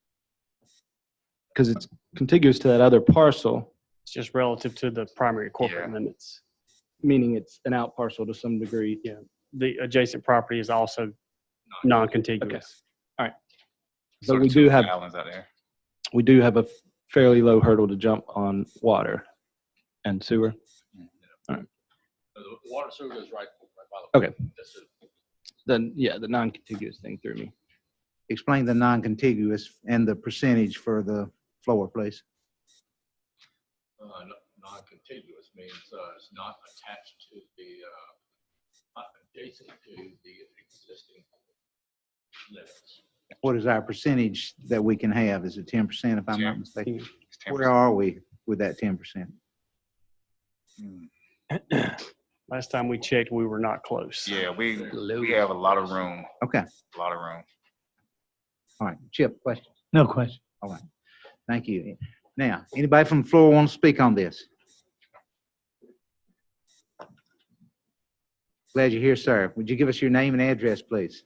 because it's contiguous to that other parcel, It's just relative to the primary corporate limits. meaning it's an out parcel to some degree? Yeah. The adjacent property is also non-contiguous. All right. Sort But of we two do have islands out there. a fairly low hurdle to jump on water and sewer. The water sewer is right by the. Okay. Then, yeah, the non-contiguous thing threw me. Explain the non-contiguous and the percentage for the floor, please. Non-contiguous means it's not attached to the, not adjacent to the existing limits. What is our percentage that we can have? Is it 10% if I'm not 10. mistaken? It's 10%. Where are we with that 10%? Last time we checked, we were not close. Yeah, we have a lot of room, Okay. a lot of room. All right. Chip, question? No question. All right. Thank you. Now, anybody from the floor want to speak on this? Glad you're here, sir. Would you give us your name and address, please?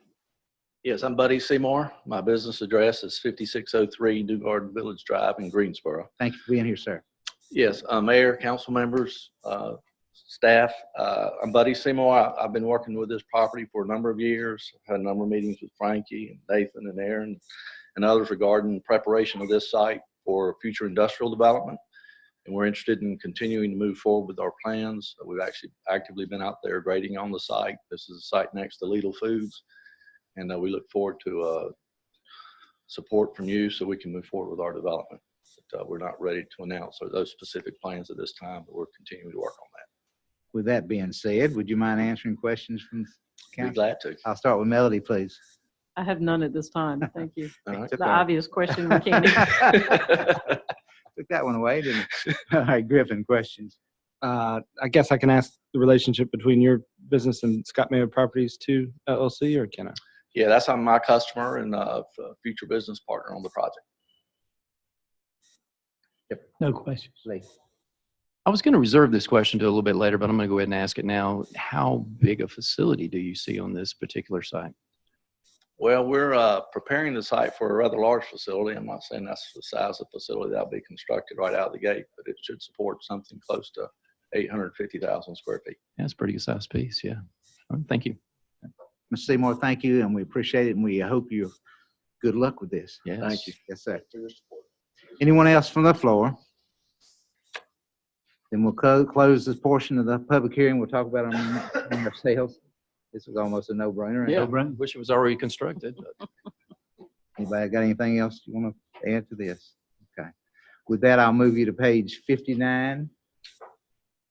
Yes, I'm Buddy Seymour. My business address is 5603 New Garden Village Drive in Greensboro. Thank you for being here, sir. Yes, Mayor, council members, staff. I'm Buddy Seymour. I've been working with this property for a number of years. I've had a number of meetings with Frankie and Nathan and Aaron and others regarding preparation of this site for future industrial development. And we're interested in continuing to move forward with our plans. We've actually actively been out there grading on the site. This is a site next to Lidl Foods. And we look forward to support from you so we can move forward with our development. But, we're not ready to announce those specific plans at this time, but we're continuing to work on that. With that being said, would you mind answering questions from Be council? glad to. I'll start with Melody, please. I have none at this time. Thank you. All right. The obvious question we can't Took that one away, didn't it? All right, Griffin, questions. I guess I can ask the relationship between your business and Scott Mayer Properties 2 LLC, or can I? Yeah, that's on my customer and future business partner on the project. No questions. Lee. I was going to reserve this question to a little bit later, but I'm going to go ahead and ask it now. How big a facility do you see on this particular site? Well, we're preparing the site for a rather large facility. I'm not saying that's the size of the facility that'll be constructed right out of the gate, but it should support something close to 850,000 square feet. That's a pretty good size piece, yeah. All right, thank you. Mr. Seymour, thank you, and we appreciate it, and we hope you good luck with this. Yes. Thank you. Yes, sir. Anyone else from the floor? Then we'll close this portion of the public hearing. We'll talk about our sales. This was almost a no-brainer. Yeah, wish it was already constructed. But. Anybody got anything else you want to add to this? Okay. With that, I'll move you to page 59. Is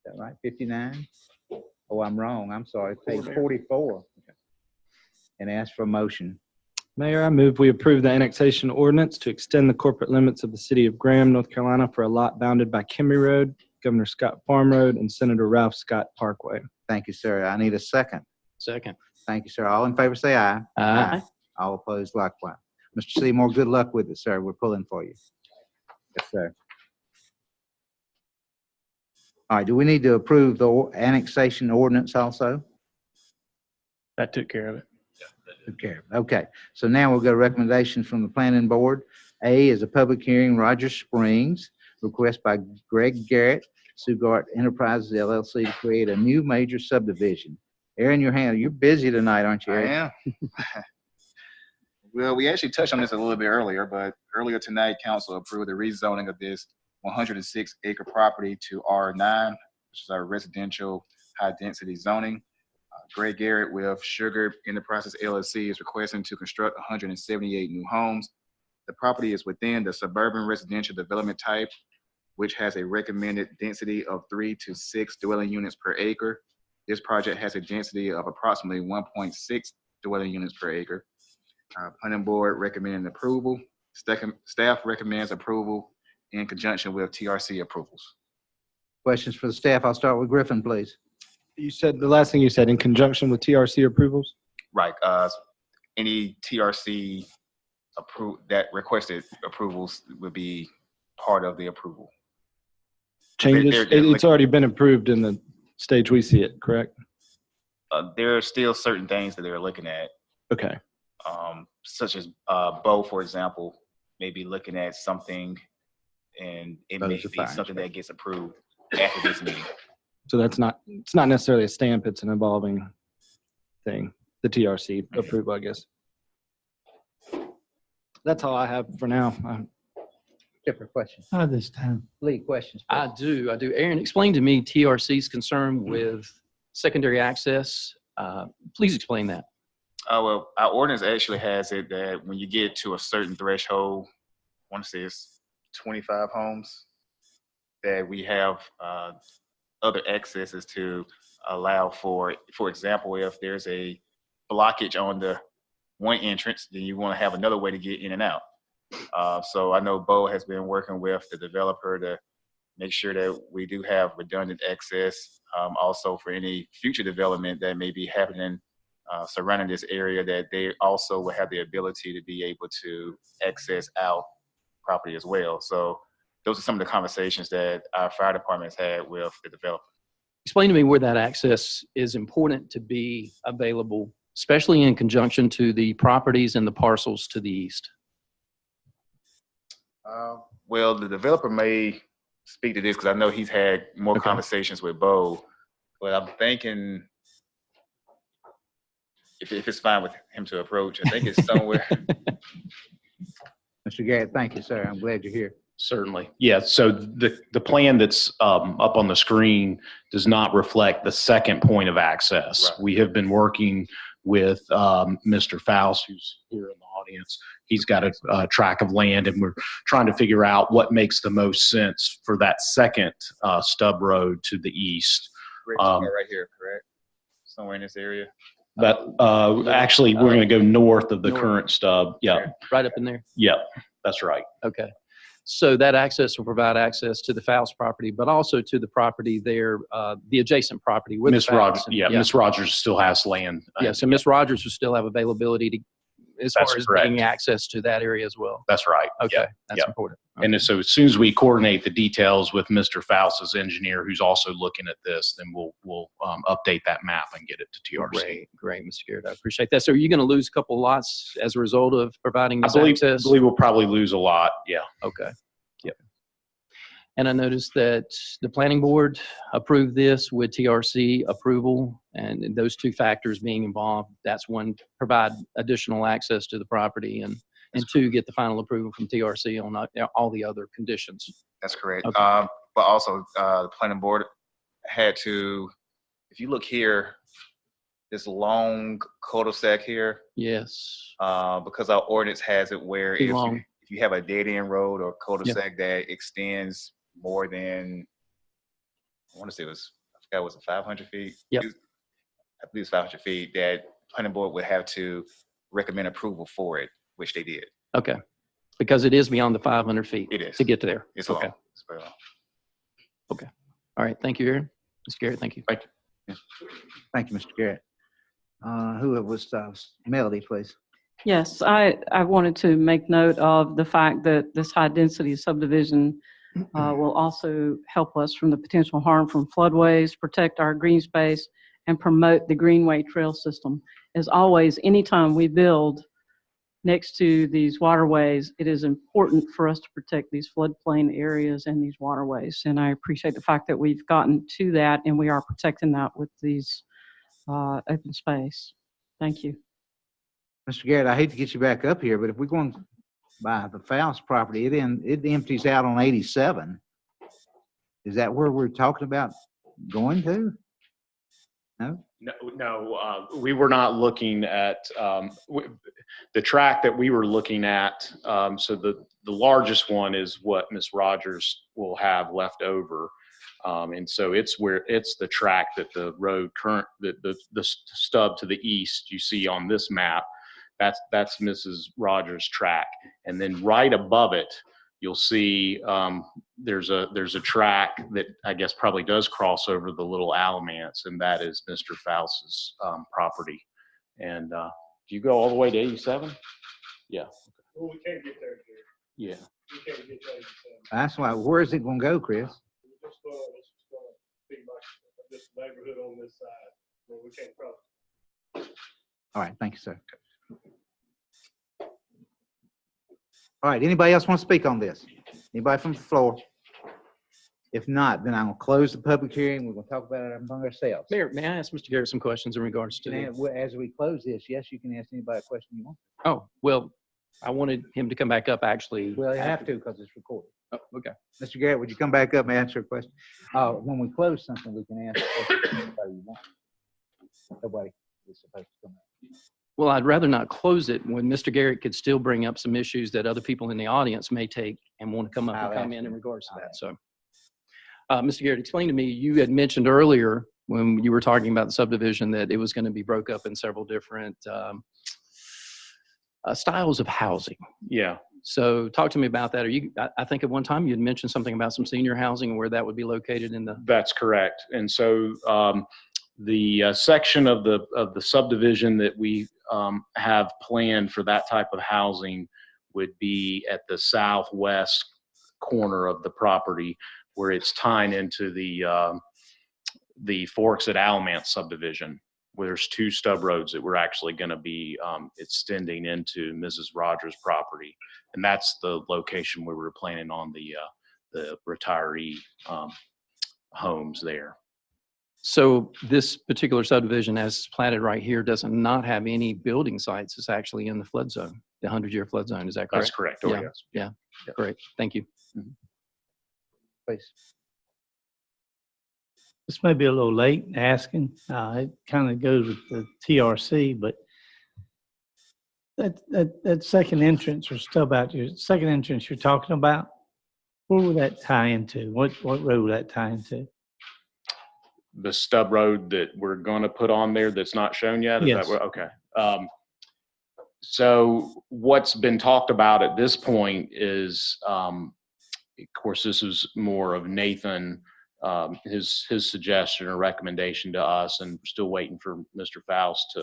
that right? 59? Oh, I'm wrong. I'm sorry. Page 44. Okay. And ask for a motion. Mayor, I move we approve the annexation ordinance to extend the corporate limits of the city of Graham, North Carolina for a lot bounded by Kimby Road, Governor Scott Farm Road, and Senator Ralph Scott Parkway. Thank you, sir. I need a second. Second. Thank you, sir. All in favor, say aye. Aye. All opposed, likewise. Mr. Seymour, good luck with it, sir. We're pulling for you. Yes, sir. All right, do we need to approve the annexation ordinance also? That took care of it. Took care of it. Okay, so now we'll go to recommendations from the planning board. A is a public hearing, Rogers Springs, request by Greg Garrett, Sugart Enterprises LLC to create a new major subdivision. Aaron, you're busy tonight, aren't you, I Aaron? am. Well, we actually touched on this a little bit earlier, but earlier tonight, council approved the rezoning of this 106-acre property to R9, which is our residential high-density zoning. Greg Garrett with Sugar Enterprises LLC is requesting to construct 178 new homes. The property is within the suburban residential development type, which has a recommended density of 3 to 6 dwelling units per acre. This project has a density of approximately 1.6 dwelling units per acre. Planning board recommending approval. Staff recommends approval in conjunction with TRC approvals. Questions for the staff? I'll start with Griffin, please. You said, the last thing you said, in conjunction with TRC approvals? Right. Any TRC that requested approvals would be part of the approval. Changes? They're It's already been approved in the stage we see it, correct? There are still certain things that they're looking at, Okay. such as Bo, for example, maybe looking at something, and it may Bo's a be fine. something that gets approved after this meeting. So it's not necessarily a stamp, it's an evolving thing, the TRC approval, I guess. That's all I have for now. Different questions. Not this time. Lee, questions? I do. Aaron, explain to me TRC's concern with secondary access. Please explain that. Well, our ordinance actually has it that when you get to a certain threshold, I want to say it's 25 homes, that we have other accesses to allow for example, if there's a blockage on the one entrance, then you want to have another way to get in and out. So I know Bo has been working with the developer to make sure that we do have redundant access, also for any future development that may be happening surrounding this area, that they also will have the ability to be able to access our property as well. So those are some of the conversations that our fire department has had with the developer. Explain to me where that access is important to be available, especially in conjunction to the properties and the parcels to the east. Well, the developer may speak to this because I know he's had more conversations with Bo, but I'm thinking if it's fine with him to approach, I think it's somewhere. Mr. Garrett, thank you, sir. I'm glad you're here. Certainly. Yeah, so the plan that's up on the screen does not reflect the second point of access. Right. We have been working with Mr. Faust, who's here in the audience. He's got a tract of land, and we're trying to figure out what makes the most sense for that second stub road to the east. Right here, correct? Somewhere in this area. But actually, we're going to go north of the North. current stub. Yeah. Right up in there? Yep, that's right. Okay. So that access will provide access to the Faust property, but also to the property there, the adjacent property with Miss the Rogers, Faust. yeah, Miss Rogers still has land. Yeah, so Miss Rogers will still have availability to, as That's far as correct. getting access to that area as well. That's right. Okay, Yep. that's Yep. important. And so as soon as we coordinate the details with Mr. Faust's engineer, who's also looking at this, then we'll update that map and get it to TRC. Great, Mr. Garrett, I appreciate that. So are you going to lose a couple lots as a result of providing I this believe access? we'll probably lose a lot. Yeah. Okay. Yep. And I noticed that the planning board approved this with TRC approval, and those two factors being involved, that's one, provide additional access to the property, and two, get the final approval from TRC on all the other conditions. That's correct. Okay. But also, the planning board had to, if you look here, this long cul-de-sac here, Yes. because our ordinance has it where Too if long. you have a dead-end road or cul-de-sac that extends more than, I want to say it was, I forgot, was it 500 feet? Yep. I believe it's 500 feet, that planning board would have to recommend approval for it, which they did. Okay. Because it is beyond the 500 feet. It is. To get to there. It's okay. long. It's very long. Okay. All right. Thank you, Aaron. Mr. Garrett, thank you. Thank you. Thank you, Mr. Garrett. Who was Melody, please? Yes, I wanted to make note of the fact that this high-density subdivision will also help us from the potential harm from floodways, protect our green space, and promote the Greenway Trail System. As always, anytime we build next to these waterways, it is important for us to protect these floodplain areas and these waterways. And I appreciate the fact that we've gotten to that and we are protecting that with these open space. Thank you. Mr. Garrett, I hate to get you back up here, but if we're going by the Faust property, it empties out on 87. Is that where we're talking about going to? No? No, we were not looking at the track that we were looking at. So the largest one is what Ms. Rogers will have left over. And so it's the track that the road the stub to the east you see on this map. That's Mrs. Rogers' track. And then right above it, you'll see there's a track that I guess probably does cross over the Little Alamance, and that is Mr. Faust's property. And do you go all the way to 87? Yeah. Well, we can't get there, Jerry. Yeah. We can't get to 87. That's why. Where is it going to go, Chris? It's just going to be like this neighborhood on this side where we can't cross. All right. Thank you, sir. All right. Anybody else want to speak on this? Anybody from the floor? If not, then I'm going to close the public hearing. We're going to talk about it among ourselves. Mayor, may I ask Mr. Garrett some questions in regards to And as we close this, yes, you can ask anybody a question you want. Oh, well, I wanted him to come back up actually. Well, you have to because it's recorded. Oh, okay. Mr. Garrett, would you come back up and answer a question? When we close something, we can ask a question to anybody you want. Nobody is supposed to come up. Well, I'd rather not close it when Mr. Garrett could still bring up some issues that other people in the audience may take and want to come up and comment in regards to that. So, Mr. Garrett, explain to me, you had mentioned earlier when you were talking about the subdivision that it was going to be broke up in several different styles of housing. Yeah. So talk to me about that. I think at one time you had mentioned something about some senior housing and where that would be located in the. That's correct. And so the section of the subdivision that we have planned for that type of housing would be at the southwest corner of the property, where it's tying into the Forks at Alamance subdivision, where there's two stub roads that we're actually going to be extending into Mrs. Rogers' property, and that's the location where we're planning on the retiree homes there. So this particular subdivision, as it's platted right here, does not have any building sites. It's actually in the flood zone, the 100-year flood zone. Is that correct? That's correct. Oh, yeah. Yes. Yeah. Great. Thank you. Mm-hmm. Please. This may be a little late asking. It kind of goes with the TRC, but that second entrance or stub out your second entrance you're talking about, where would that tie into? What road would that tie into? The stub road that we're going to put on there that's not shown yet? Is Yes. that okay. So what's been talked about at this point is, of course, this is more of Nathan, his suggestion or recommendation to us, and we're still waiting for Mr. Faust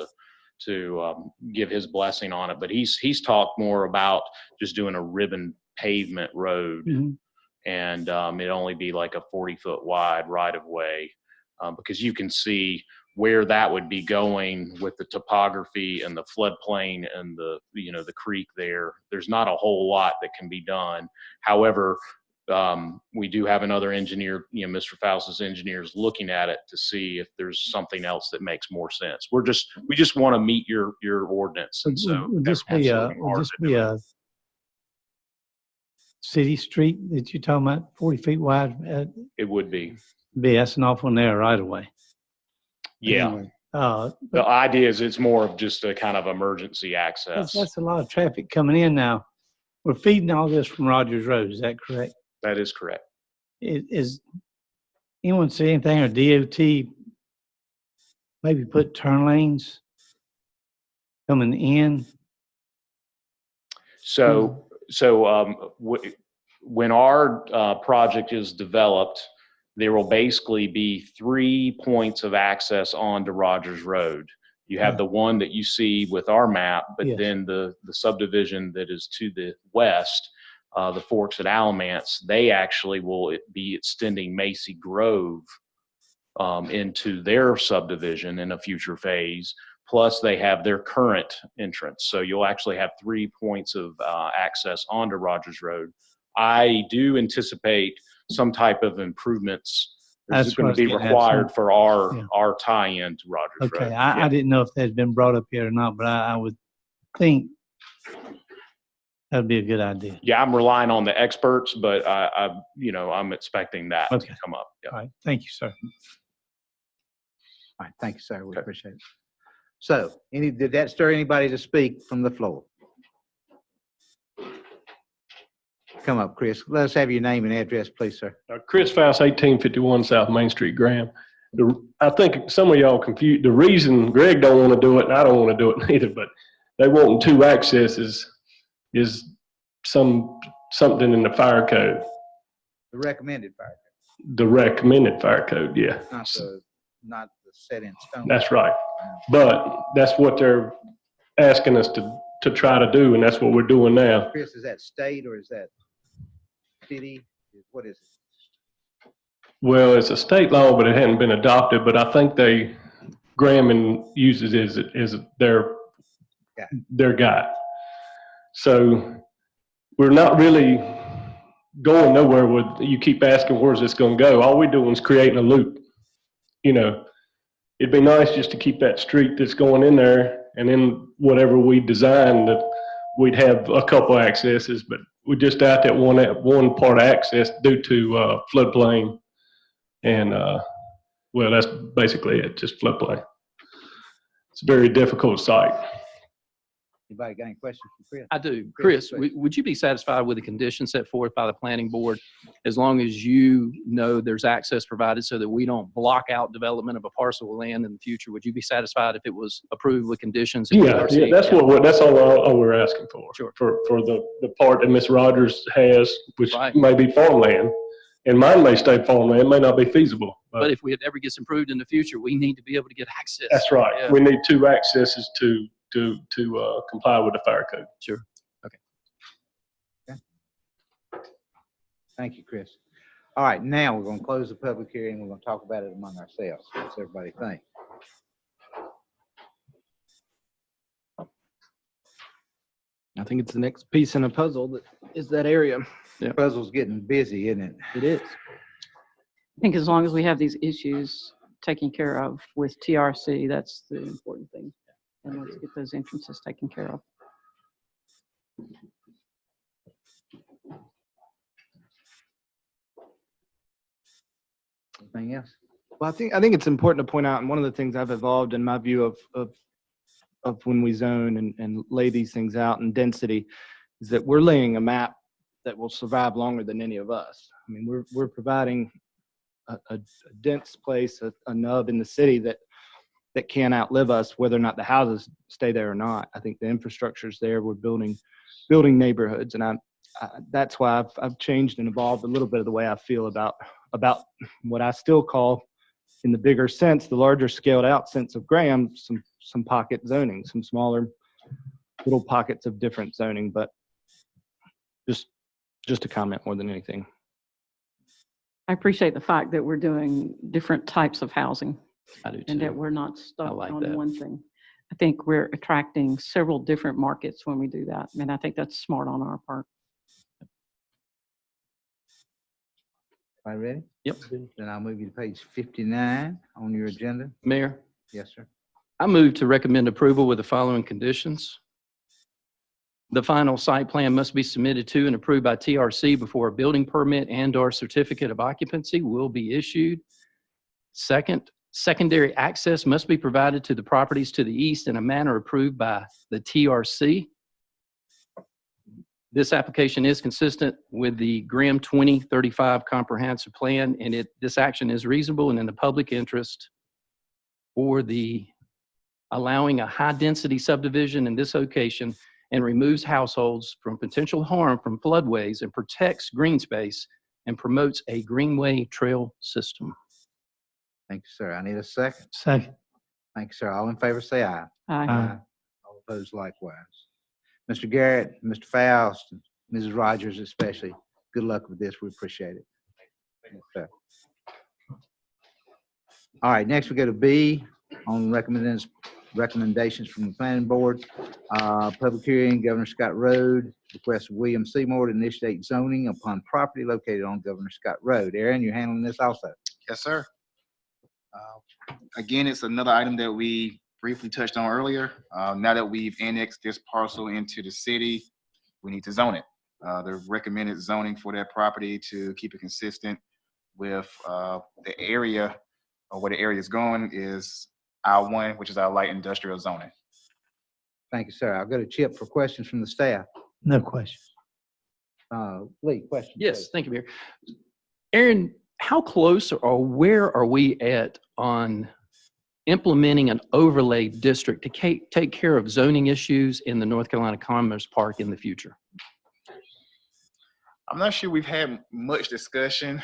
to give his blessing on it. But he's talked more about just doing a ribbon pavement road, and it'd only be like a 40-foot wide right of way. Because you can see where that would be going with the topography and the floodplain and the creek there. There's not a whole lot that can be done. However, we do have another engineer, Mr. Faust's engineers, looking at it to see if there's something else that makes more sense. We just want to meet your ordinance, and so would this be a city street that you're talking about, 40 feet wide? It would be. That's an awful narrow right of way. Yeah. Anyway, the idea is it's more of just a kind of emergency access. that's a lot of traffic coming in now. We're feeding all this from Rogers Road. Is that correct? That is correct. Is anyone see anything, or DOT maybe put turn lanes coming in? So when our project is developed, there will basically be 3 points of access onto Rogers Road. You have the one that you see with our map, but then the subdivision that is to the west, the Forks at Alamance, they actually will be extending Macy Grove into their subdivision in a future phase. Plus, they have their current entrance. So you'll actually have 3 points of access onto Rogers Road. I do anticipate some type of improvements That's that's going what to I be was getting at, required some- for our, yeah. our tie-in to Rogers Road. Okay, I didn't know if that had been brought up yet or not, but I would think that'd be a good idea. Yeah, I'm relying on the experts, but I'm expecting that to Okay. come up. Yeah. All right, thank you, sir. All right, thank you, sir. We appreciate it. So, did that stir anybody to speak from the floor? Come up, Chris. Let us have your name and address, please, sir. Chris Faust, 1851 South Main Street, Graham. I think some of y'all confused. The reason Greg don't want to do it, and I don't want to do it neither, but they want 2 accesses is something in the fire code, The recommended fire, the recommended fire code, yeah. not the set in stone. That's right. But that's what they're asking us to try to do, and that's what we're doing now. Chris, is that state or is that city? What is it? Well, it's a state law, but it hadn't been adopted, but I think Graham uses it as their guide. So we're not really going nowhere with, you keep asking, where's this going to go? All we're doing is creating a loop. It'd be nice just to keep that street that's going in there, and then whatever we design, that we'd have a couple accesses, but we're just out that one part access due to floodplain. And well, that's basically it, just floodplain. It's a very difficult site. Anybody got any questions for Chris? I do. Chris, would you be satisfied with the conditions set forth by the planning board as long as you know there's access provided so that we don't block out development of a parcel of land in the future? Would you be satisfied if it was approved with conditions? Yeah, that's that's all we're asking for. Sure. For the part that Ms. Rogers has, which Right. may be farmland, and mine may stay farmland, it may not be feasible. But if it ever gets improved in the future, we need to be able to get access. That's right. Yeah. We need 2 accesses to comply with the fire code. Sure. Thank you, Chris. All right, now we're going to close the public hearing. We're going to talk about it among ourselves. What's everybody think? I think it's the next piece in the puzzle that is that area. The puzzle's getting busy, isn't it? It is. I think as long as we have these issues taken care of with TRC, that's the important thing. And let's get those entrances taken care of. Anything else? Well, I think it's important to point out, and one of the things I've evolved in my view of when we zone and lay these things out in density is that we're laying a map that will survive longer than any of us. I mean, we're providing a dense place, a nub in the city that can outlive us, whether or not the houses stay there or not. I think the infrastructure's there. We're building neighborhoods, and that's why I've changed and evolved a little bit of the way I feel about what I still call, in the bigger sense, the larger scaled out sense of Graham, some pocket zoning, some smaller little pockets of different zoning, but just a comment more than anything. I appreciate the fact that we're doing different types of housing. I do too. And that we're not stuck like on that. one thing. I think we're attracting several different markets when we do that. And I think that's smart on our part. Are you ready? Yep. Then I'll move you to page 59 on your agenda. Mayor, Yes, sir. I move to recommend approval with the following conditions. The final site plan must be submitted to and approved by TRC before a building permit and/or certificate of occupancy will be issued. Second, secondary access must be provided to the properties to the east in a manner approved by the TRC. This application is consistent with the Graham 2035 comprehensive plan, and this action is reasonable and in the public interest for the allowing a high-density subdivision in this location and removes households from potential harm from floodways and protects green space and promotes a greenway trail system. Thank you, sir. I need a second. Second. Thank you, sir. All in favor, say aye. Aye. All opposed likewise. Mr. Garrett, Mr. Faust, Mrs. Rogers especially. Good luck with this. We appreciate it. Okay. All right, next we go to B on recommendations from the planning board. Public hearing, Governor Scott Road, request of William Seymour to initiate zoning upon property located on Governor Scott Road. Aaron, you're handling this also. Yes, sir. Again, it's another item that we briefly touched on earlier. Now that we've annexed this parcel into the city, we need to zone it. The recommended zoning for that property to keep it consistent with the area, or where the area is going, is I-1, which is our light industrial zoning. Thank you, sir. I'll go to Chip for questions from the staff. No questions. Lee, question. Yes, thank you, Mayor. Aaron, how close or where are we at on implementing an overlay district to take care of zoning issues in the North Carolina Commerce Park in the future? I'm not sure we've had much discussion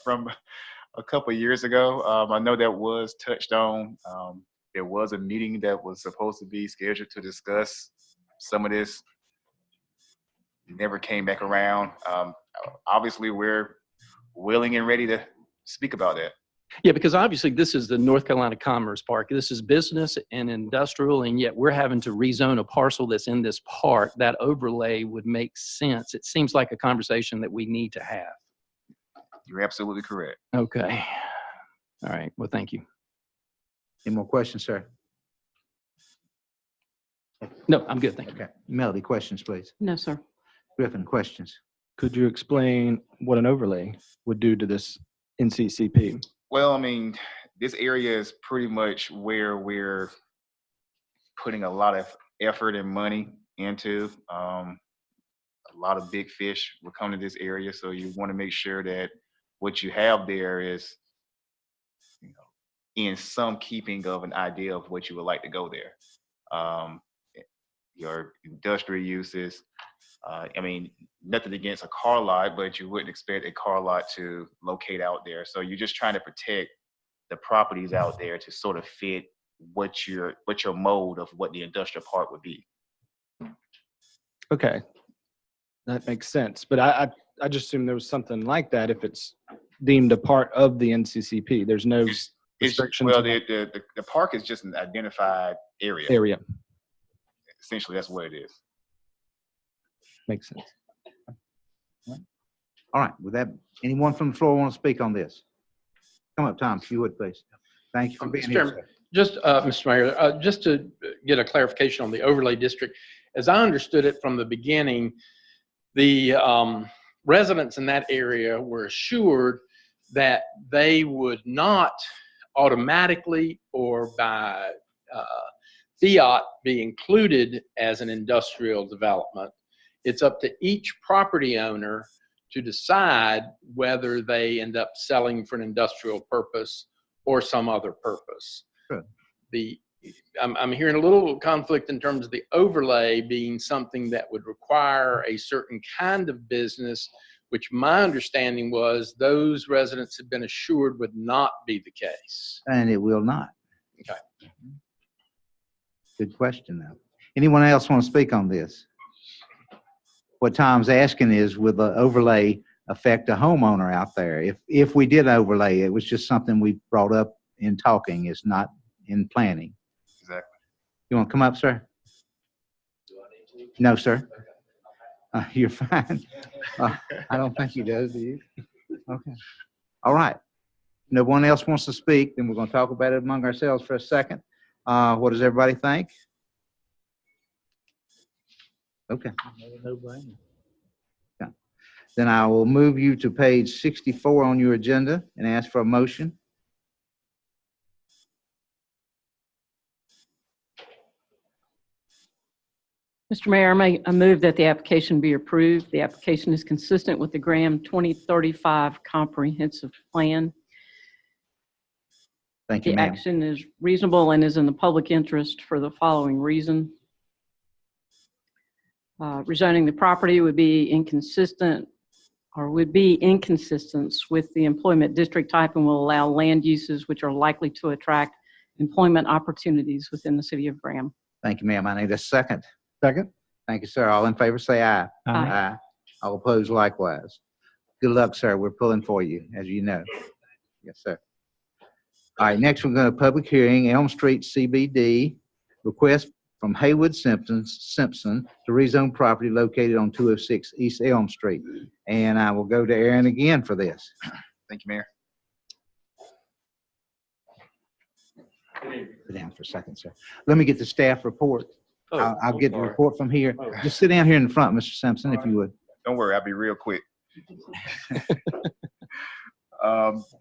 from a couple of years ago. I know that was touched on. There was a meeting that was supposed to be scheduled to discuss some of this. Never came back around. Obviously, we're willing and ready to speak about that. Yeah, because obviously this is the North Carolina Commerce Park. This is business and industrial, and yet we're having to rezone a parcel that's in this park. That overlay would make sense. It seems like a conversation that we need to have. You're absolutely correct. Okay. All right. Well, thank you. Any more questions, sir? No, I'm good. Thank you. Okay. Melody, questions, please. No, sir. Griffin, questions. Could you explain what an overlay would do to this NCCP? Well, I mean, this area is pretty much where we're putting a lot of effort and money into. A lot of big fish will come to this area, so you want to make sure that what you have there is, you know, in some keeping of an idea of what you would like to go there. Your industrial uses. I mean, nothing against a car lot, but you wouldn't expect a car lot to locate out there. So you're just trying to protect the properties out there to sort of fit what your mode of what the industrial park would be. Okay, that makes sense. But I just assumed there was something like that if it's deemed a part of the NCCP. There's no restrictions. Well, the park is just an identified area. Essentially, that's what it is. Makes sense. All right, with that, anyone from the floor want to speak on this? Come up, Tom, if you would, please. Thank you for being Mr. here. Chairman, just, Mr. Mayor, just to get a clarification on the overlay district, as I understood it from the beginning, the residents in that area were assured that they would not automatically or by fiat be included as an industrial development. It's up to each property owner to decide whether they end up selling for an industrial purpose or some other purpose. Good. I'm hearing a little conflict in terms of the overlay being something that would require a certain kind of business, which my understanding was those residents had been assured would not be the case. And it will not. Okay. Good question, though. Anyone else want to speak on this? What Tom's asking is, will the overlay affect a homeowner out there? If we did overlay, it was just something we brought up in talking. It's not in planning. Exactly. You want to come up, sir? No, sir. You're fine. I don't think he does, do you? Okay. All right. No one else wants to speak, then we're going to talk about it among ourselves for a second. What does everybody think? Okay. Yeah. Then I will move you to page 64 on your agenda and ask for a motion. Mr. Mayor, I move that the application be approved. The application is consistent with the Graham 2035 Comprehensive Plan. Thank you, The ma'am. action is reasonable and is in the public interest for the following reason. Rezoning the property would be inconsistent with the employment district type and will allow land uses which are likely to attract employment opportunities within the city of Graham. Thank you, ma'am. I need a second. Second. Thank you, sir. All in favor, say aye. Aye. All opposed likewise. Good luck, sir. We're pulling for you, as you know. Yes, sir. All right, next we're going to public hearing, Elm Street CBD, request from Haywood Simpson to rezone property located on 206 East Elm Street. And I will go to Aaron again for this. Thank you, Mayor. Sit down for a second, sir. Let me get the staff report. I'll get the report from here. Just sit down here in the front, Mr. Simpson, if you would. Don't worry, I'll be real quick.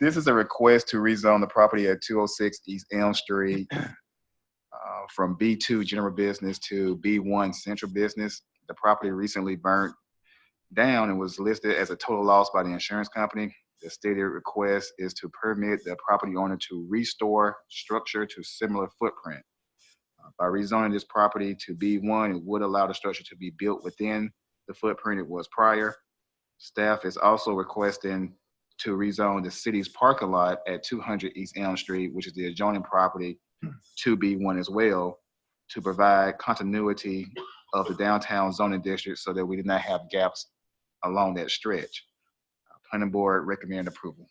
This is a request to rezone the property at 206 East Elm Street from B2 General Business to B1 Central Business. The property recently burnt down and was listed as a total loss by the insurance company. The stated request is to permit the property owner to restore structure to similar footprint. By rezoning this property to B1, it would allow the structure to be built within the footprint it was prior. Staff is also requesting to rezone the city's parking lot at 200 East Elm Street, which is the adjoining property, to B1 as well, to provide continuity of the downtown zoning district so that we did not have gaps along that stretch. Planning board recommend approval.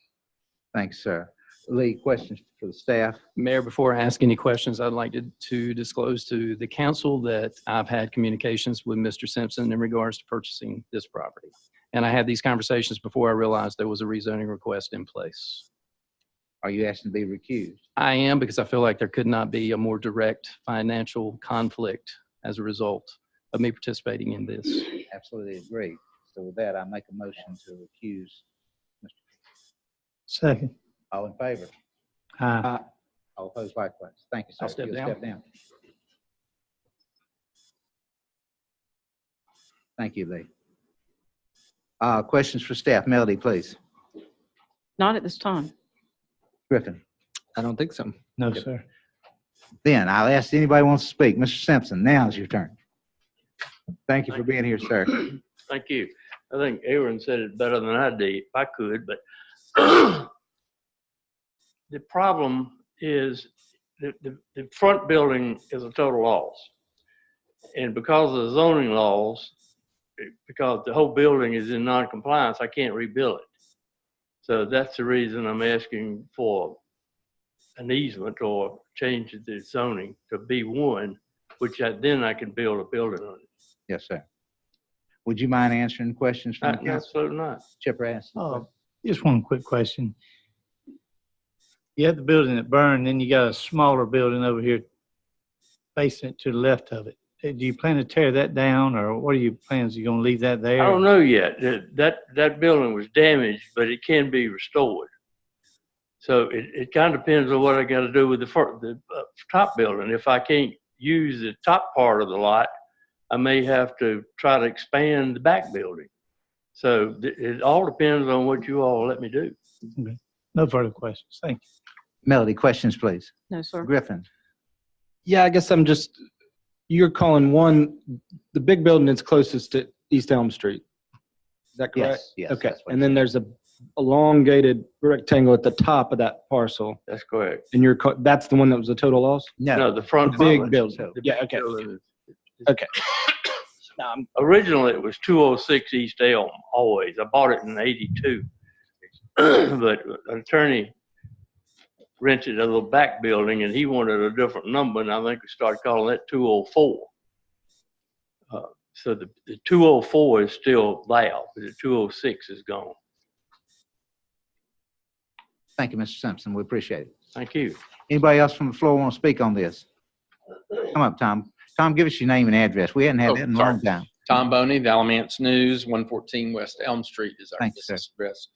Thanks, sir. Lee, questions for the staff? Mayor, before I ask any questions, I'd like to disclose to the council that I've had communications with Mr. Simpson in regards to purchasing this property. And I had these conversations before I realized there was a rezoning request in place. Are you asking to be recused? I am, because I feel like there could not be a more direct financial conflict as a result of me participating in this. Absolutely agree. So with that, I make a motion to recuse. Second. All in favor? Aye. All opposed likewise. Thank you, sir. I'll step You'll down. Step down. Thank you, Lee. Questions for staff? Melody, please. Not at this time. Griffin. I don't think so. No, sir. Then I'll ask anybody who wants to speak. Mr. Simpson, now is your turn. Thank you for being here, sir. Thank you. I think Aaron said it better than I did, if I could, but the problem is the front building is a total loss. And because of the zoning laws, because the whole building is in non-compliance, I can't rebuild it. So that's the reason I'm asking for an easement or change the zoning to B1, which then I can build a building on it. Yes, sir. Would you mind answering questions from the council? Absolutely not. Chipper asked. Just one quick question. You have the building that burned, then you got a smaller building over here facing it to the left of it. Do you plan to tear that down, or what are your plans? Are you going to leave that there? I don't know yet. That building was damaged, but it can be restored. So it kind of depends on what I got to do with the top building. If I can't use the top part of the lot, I may have to try to expand the back building. So it all depends on what you all let me do. Okay. No further questions. Thank you. Melody, questions, please. No, sir. Griffin. Yeah, I guess you're calling one, the big building that's closest to East Elm Street. Is that correct? Yes. Okay, and then there's a elongated rectangle at the top of that parcel. That's correct. And that's the one that was a total loss? No, the front The big building. building. Yeah, okay. Okay. Originally, it was 206 East Elm, always. I bought it in '82. But an attorney rented a little back building, and he wanted a different number, and I think we started calling that 204. So the 204 is still there, but the 206 is gone. Thank you, Mr. Simpson. We appreciate it. Thank you. Anybody else from the floor want to speak on this? Come up, Tom. Tom, give us your name and address. We hadn't had that in a long time. Tom Boney, the Alamance News, 114 West Elm Street is our Thank you, business address.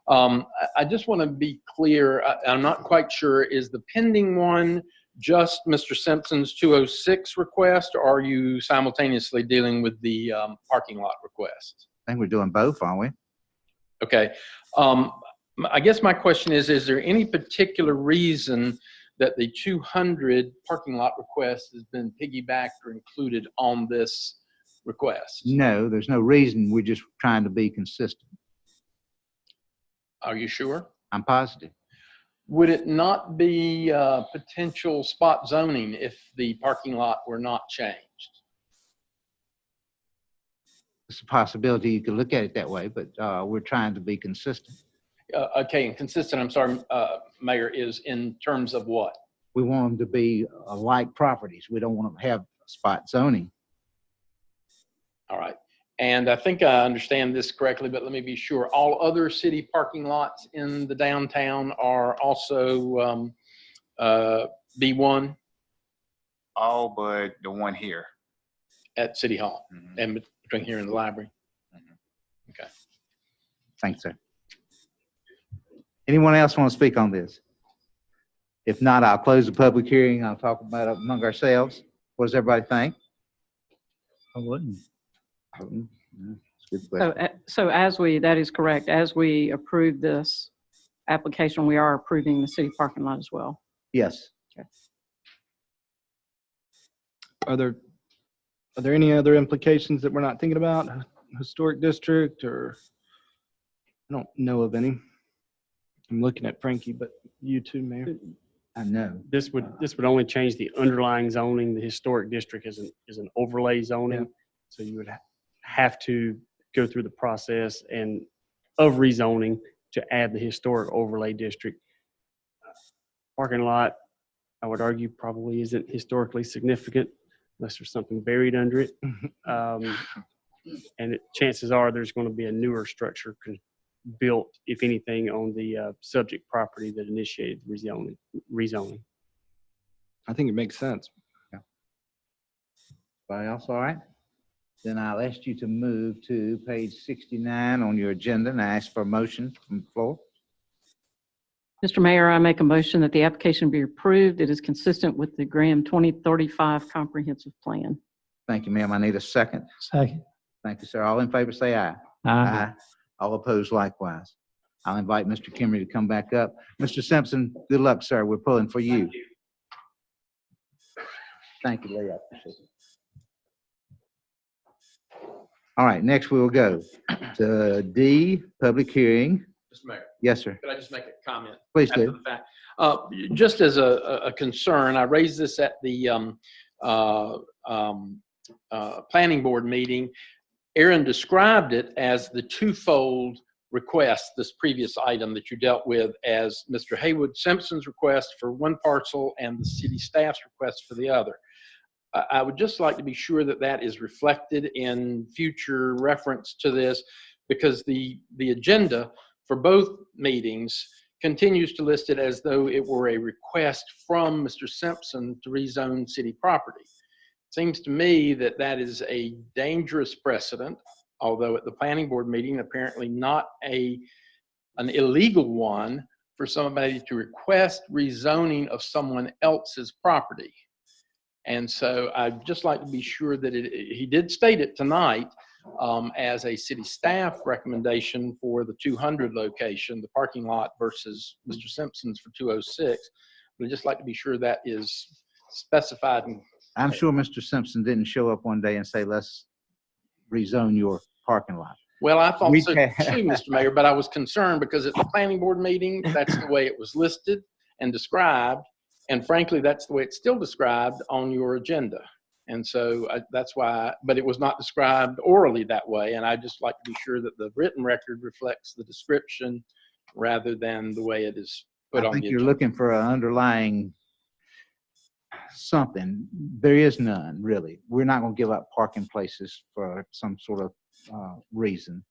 I just want to be clear. I'm not quite sure. Is the pending one just Mr. Simpson's 206 request, or are you simultaneously dealing with the parking lot request? I think we're doing both, aren't we? Okay. I guess my question is there any particular reason that the 200 parking lot request has been piggybacked or included on this request? No, there's no reason. We're just trying to be consistent. Are you sure? I'm positive. Would it not be potential spot zoning if the parking lot were not changed? it's a possibility you could look at it that way, but we're trying to be consistent. Okay, and consistent, I'm sorry, Mayor, is in terms of what? We want them to be like properties. We don't want to have spot zoning. All right. And I think I understand this correctly, but let me be sure. All other city parking lots in the downtown are also B1 All but the one here. at City Hall and between here and the library? Okay. Thanks, sir. Anyone else want to speak on this? If not, I'll close the public hearing. I'll talk about it among ourselves. What does everybody think? I wouldn't. That's a good question. So as we, that is correct, as we approve this application, we are approving the city parking lot as well. Yes. Are there any other implications that we're not thinking about? Historic district, or I don't know of any. I'm looking at Frankie, but you too, Mayor. I know. This would only change the underlying zoning. The historic district is an overlay zoning. So you would have to go through the process of rezoning to add the historic overlay district. Parking lot, I would argue, probably isn't historically significant unless there's something buried under it. And chances are there's going to be a newer structure built, if anything, on the subject property that initiated the rezoning. I think it makes sense. Everybody else all right? Then I'll ask you to move to page 69 on your agenda, and I ask for a motion from the floor. Mr. Mayor, I make a motion that the application be approved. It is consistent with the Graham 2035 Comprehensive Plan. Thank you, ma'am. I need a second. Second. Thank you, sir. All in favor, say aye. Aye. All opposed likewise. I'll invite Mr. Kimry to come back up. Mr. Simpson, good luck, sir. We're pulling for you. Thank you, Lee. I appreciate it. All right, next we will go to D, public hearing. Mr. Mayor. Yes, sir. Could I just make a comment? Please after do. the fact? Just as a concern, I raised this at the planning board meeting. Aaron described it as the twofold request, this previous item that you dealt with, as Mr. Haywood Simpson's request for one parcel and the city staff's request for the other. I would just like to be sure that that is reflected in future reference to this, because the agenda for both meetings continues to list it as though it were a request from Mr. Simpson to rezone city property. It seems to me that that is a dangerous precedent, although at the planning board meeting, apparently not an illegal one for somebody to request rezoning of someone else's property. And so I'd just like to be sure that he did state it tonight as a city staff recommendation for the 200 location, the parking lot, versus Mr. Simpson's for 206. But I'd just like to be sure that is specified. I'm sure Mr. Simpson didn't show up one day and say, let's rezone your parking lot. Well, I thought so too, Mr. Mayor, but I was concerned because at the planning board meeting, that's the way it was listed and described. And frankly, that's the way it's still described on your agenda. And so that's why, but it was not described orally that way. And I just like to be sure that the written record reflects the description rather than the way it is put on the agenda. I think you're looking for an underlying something. There is none, really. We're not going to give up parking places for some sort of reason.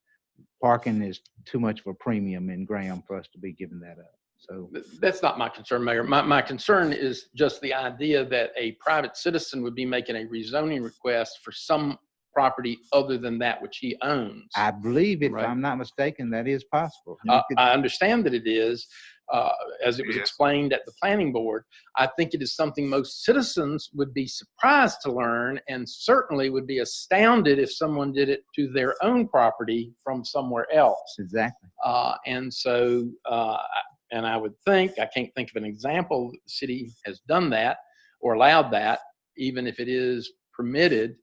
Parking is too much of a premium in Graham for us to be giving that up. So that's not my concern, Mayor. My concern is just the idea that a private citizen would be making a rezoning request for some property other than that which he owns. I believe, if Right. I'm not mistaken, that is possible. I understand that it is, as it was explained at the planning board. I think it is something most citizens would be surprised to learn, and certainly would be astounded if someone did it to their own property from somewhere else. Exactly. And so, and I would think, I can't think of an example that the city has done that or allowed that, even if it is permitted.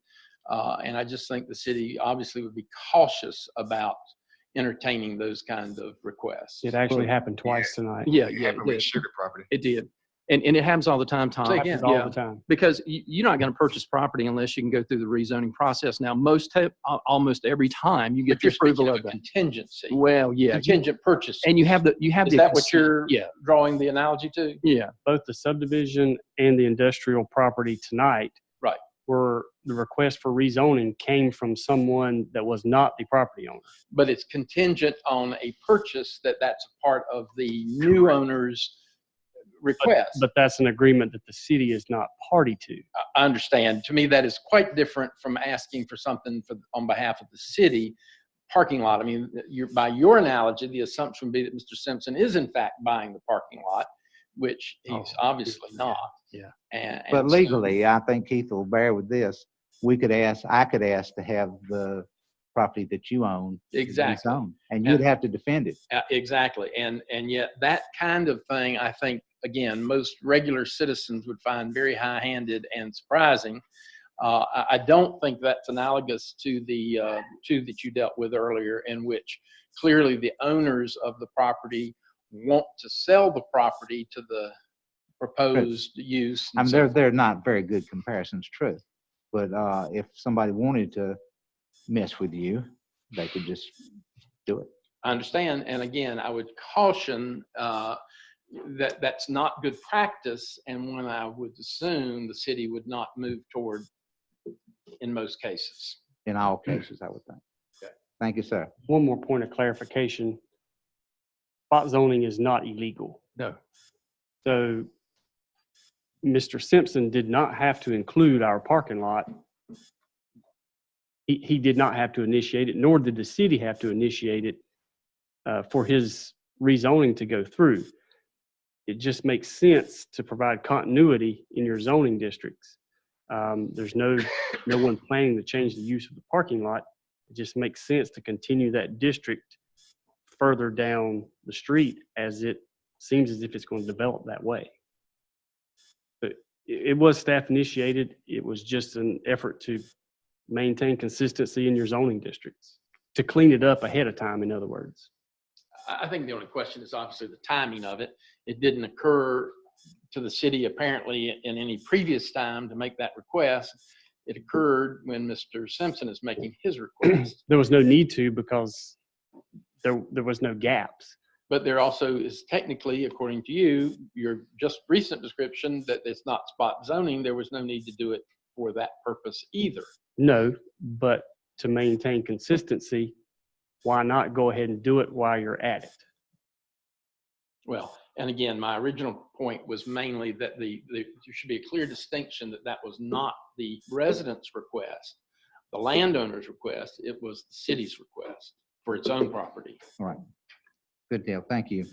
And I just think the city obviously would be cautious about entertaining those kinds of requests. It actually happened twice tonight. Yeah, It yeah, happened with Sugar property. It did. And it happens all the time, Tom. Say again. Happens all the time. Because you're not going to purchase property unless you can go through the rezoning process. Now, almost every time you get But the you're approval speaking of of a that. contingency. Well, yeah. Contingent purchase. And you have the Is that what you're yeah. drawing the analogy to? Yeah. Both the subdivision and the industrial property tonight Right. were the request for rezoning came from someone that was not the property owner. But it's contingent on a purchase that's a part of the new owner's request. But that's an agreement that the city is not party to. I understand. To me, that is quite different from asking for something on behalf of the city parking lot. I mean, by your analogy, the assumption would be that Mr. Simpson is in fact buying the parking lot, which he's obviously not. Yeah. But legally, I think Keith will bear with this. I could ask to have the property that you own. Exactly. rezoned, and you'd have to defend it. Exactly. And yet that kind of thing, I think, again, most regular citizens would find very high-handed and surprising. I don't think that's analogous to the two that you dealt with earlier, in which clearly the owners of the property want to sell the property to the proposed use. I mean, they're not very good comparisons, true. But if somebody wanted to mess with you, they could just do it. I understand. And again, I would caution that that's not good practice, and one I would assume the city would not move toward in most cases. In all cases, I would think. Okay. Thank you, sir. One more point of clarification. Spot zoning is not illegal. No. So Mr. Simpson did not have to include our parking lot. He did not have to initiate it, nor did the city have to initiate it for his rezoning to go through. It just makes sense to provide continuity in your zoning districts. There's no one planning to change the use of the parking lot. It just makes sense to continue that district further down the street, as it seems as if it's going to develop that way. But it was staff initiated. It was just an effort to maintain consistency in your zoning districts, to clean it up ahead of time, in other words. I think the only question is obviously the timing of it. It didn't occur to the city apparently in any previous time to make that request. It occurred when Mr. Simpson is making his request. There was no need to, because there was no gaps. But there also is technically, according to you, your just recent description that it's not spot zoning, there was no need to do it for that purpose either. No, but to maintain consistency, why not go ahead and do it while you're at it? Well, and again, my original point was mainly that there should be a clear distinction that was not the resident's request, the landowner's request. It was the city's request for its own property. All right. Good deal. Thank you.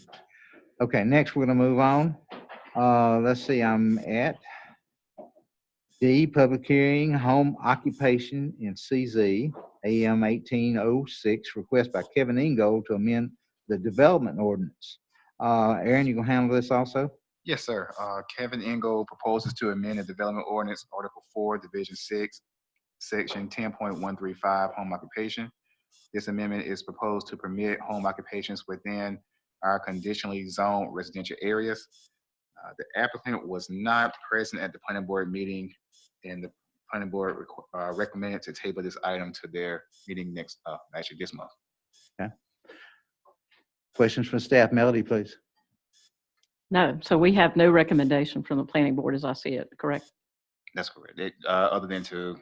Okay, next we're going to move on. Let's see, I'm at D, public hearing, home occupation in CZ, AM 1806, request by Kevin Ingold to amend the development ordinance. Aaron, you gonna handle this also? Yes, sir. Kevin Ingold proposes to amend the development ordinance, Article 4, Division 6, Section 10.135, home occupation. This amendment is proposed to permit home occupations within our conditionally zoned residential areas. The applicant was not present at the planning board meeting, and the planning board recommended to table this item to their meeting this month. Okay. Questions from staff? Melody, please. No, so we have no recommendation from the planning board as I see it, correct? That's correct. Other than to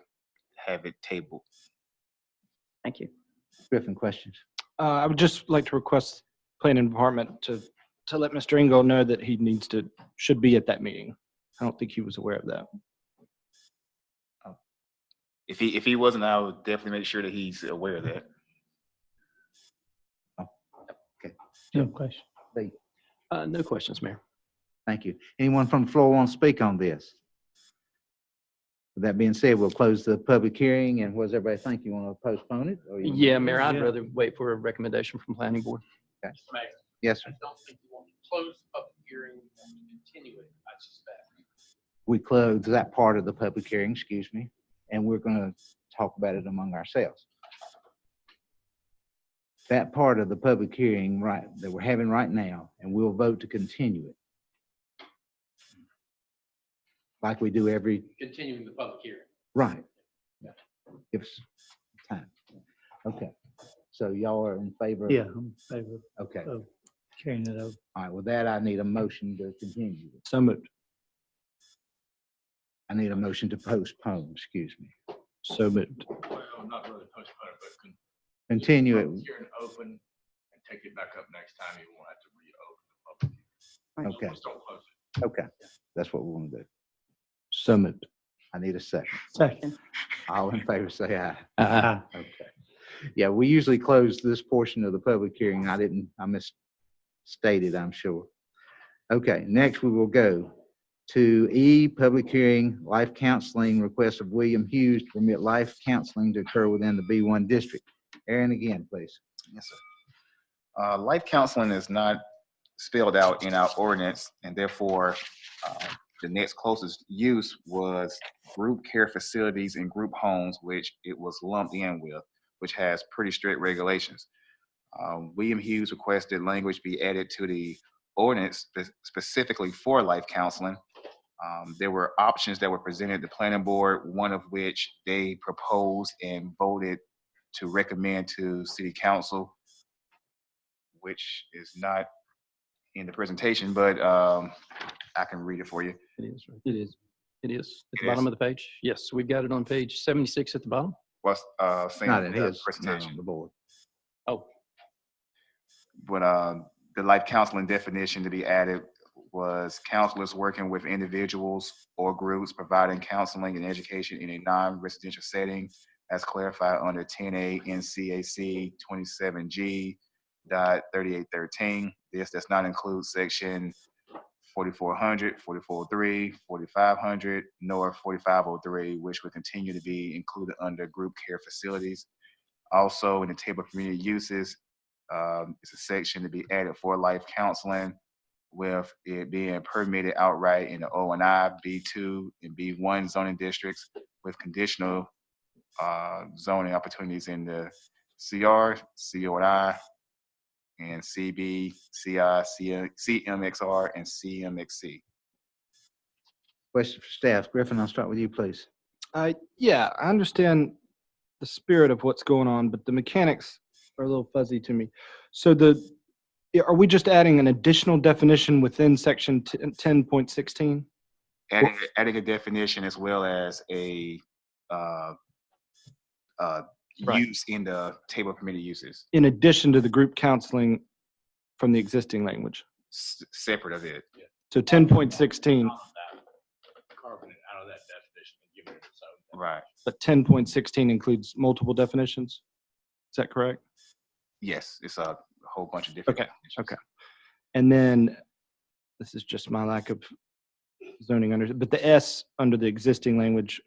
have it tabled. Thank you. Griffin, questions? I would just like to request planning department to let Mr. Ingold know that he should be at that meeting. I don't think he was aware of that. If he wasn't, I would definitely make sure that he's aware of that. Okay. No question. No questions, Mayor. Thank you. Anyone from the floor want to speak on this? With that being said, we'll close the public hearing, and what does everybody think? You want to postpone it? Or you Yeah, Mayor, I'd rather wait for a recommendation from planning board. Okay. Yes, sir. I don't think you want to close the public hearing and continue it, I suspect. We closed that part of the public hearing, excuse me, and we're going to talk about it among ourselves. That part of the public hearing that we're having right now, and we'll vote to continue it. like we do every, Continuing the public hearing. right. Give us time. Okay. So y'all are in favor? Yeah, I'm in favor Okay. of carrying it over. All right, with that, I need a motion to continue. So moved. I need a motion to postpone, excuse me. So moved. Well, not really postpone it, but Continue it. hearing open and take it back up next time. You won't have to reopen the public. Okay, Just don't close it. okay. That's what we want to do. So moved. I need a second. Second. All in favor, say aye. Aye. Okay. Yeah, we usually close this portion of the public hearing. I misstated, I'm sure. Okay, next we will go to E, public hearing, life counseling, request of William Hughes to permit life counseling to occur within the B1 district. Aaron, again, please. Yes, sir. Life counseling is not spelled out in our ordinance, and therefore the next closest use was group care facilities and group homes, which it was lumped in with, which has pretty strict regulations. William Hughes requested language be added to the ordinance specifically for life counseling. There were options that were presented to the planning board, one of which they proposed and voted to recommend to city council, which is not in the presentation, but I can read it for you. It is, right? It is. It is. At It the bottom is. of the page. Yes, we've got it on page 76 at the bottom. What's saying Not in the his, not presentation. on the board. Oh, But the life counseling definition to be added was counselors working with individuals or groups providing counseling and education in a non-residential setting as clarified under 10A NCAC 27G.3813. This does not include section 4400, 4403, 4500, nor 4503, which would continue to be included under group care facilities. Also, in the table of community uses, it's a section to be added for life counseling, with it being permitted outright in the O&I, B2, and B1 zoning districts, with conditional zoning opportunities in the CR, COI, and CB, CI, CMXR, and CMXC. Question for staff. Griffin, I'll start with you, please. Yeah, I understand the spirit of what's going on, but the mechanics are a little fuzzy to me. So are we just adding an additional definition within section 10.16? Adding a definition as well as a use in the table of permitted uses, In addition to the group counseling from the existing language. separate of it. So 10.16, Carving it out of that definition and giving it its own. Right. but 10.16 includes multiple definitions? Is that correct? Yes, it's a whole bunch of different. Okay, okay. And then, this is just my lack of zoning under, but the S under the existing language,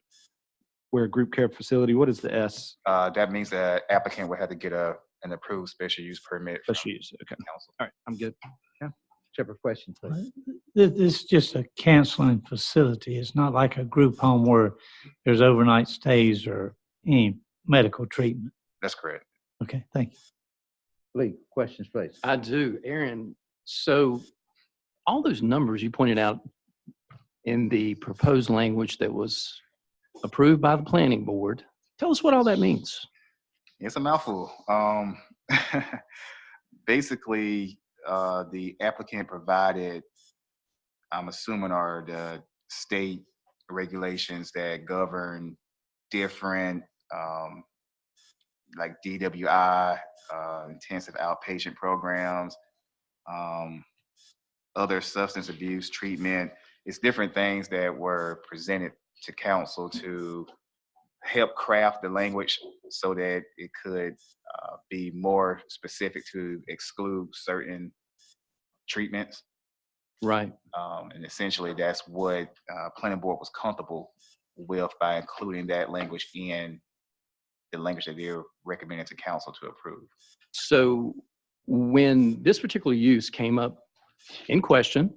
where group care facility, what is the S? That means that applicant would have to get an approved special use permit. from Special use, okay. council. All right, I'm good. Separate question, please. This is just a counseling facility. It's not like a group home where there's overnight stays or any medical treatment. That's correct. Okay, thank you. Lee, questions, please. I do. Aaron, so all those numbers you pointed out in the proposed language that was approved by the planning board, tell us what all that means. It's a mouthful. Basically, the applicant provided, I'm assuming, are the state regulations that govern different, like DWI, intensive outpatient programs, other substance abuse treatment. It's different things that were presented to council to help craft the language so that it could be more specific to exclude certain treatments. Right. And essentially that's what planning board was comfortable with by including that language in the language that they're recommending to council to approve. So when this particular use came up in question,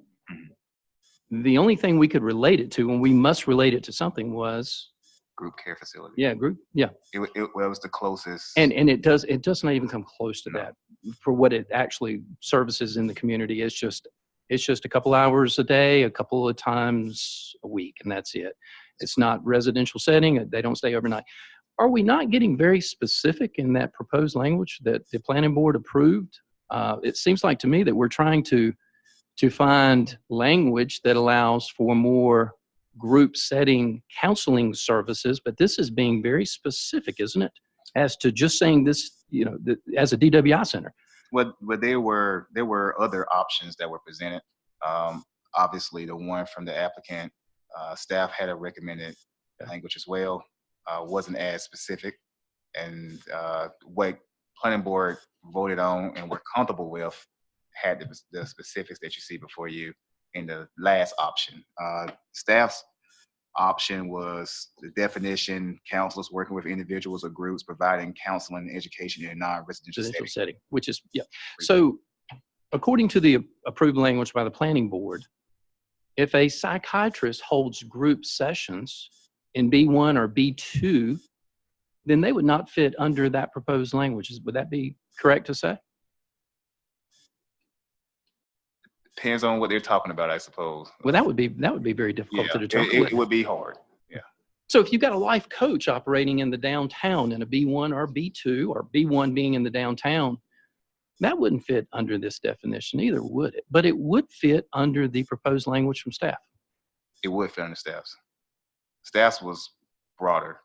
the only thing we could relate it to, and we must relate it to something, was group care facility. Yeah, group. Yeah, it was the closest. and it does not even come close to that for what it actually services in the community. It's just It's just a couple hours a day, a couple of times a week, and that's it. It's not residential setting. They don't stay overnight. Are we not getting very specific in that proposed language that the planning board approved? It seems like to me that we're trying to find language that allows for more group setting counseling services, but this is being very specific, isn't it? As to just saying this, as a DWI center. Well, there were other options that were presented. Obviously, the one from the applicant, staff had a recommended language as well. Wasn't as specific, and what planning board voted on and were comfortable with had the specifics that you see before you in the last option. Staff's option was the definition: counselors working with individuals or groups providing counseling and education in a non-residential setting. Which is, yeah. So according to the approved language by the planning board, if a psychiatrist holds group sessions in B1 or B2, then they would not fit under that proposed language. Would that be correct to say? Depends on what they're talking about, I suppose. Well, that would be very difficult to determine. It would be hard. Yeah. So if you've got a life coach operating in the downtown in a B1 or B2, or B1 being in the downtown, that wouldn't fit under this definition either, would it? But it would fit under the proposed language from staff. It would fit under staff's. Staff's was broader.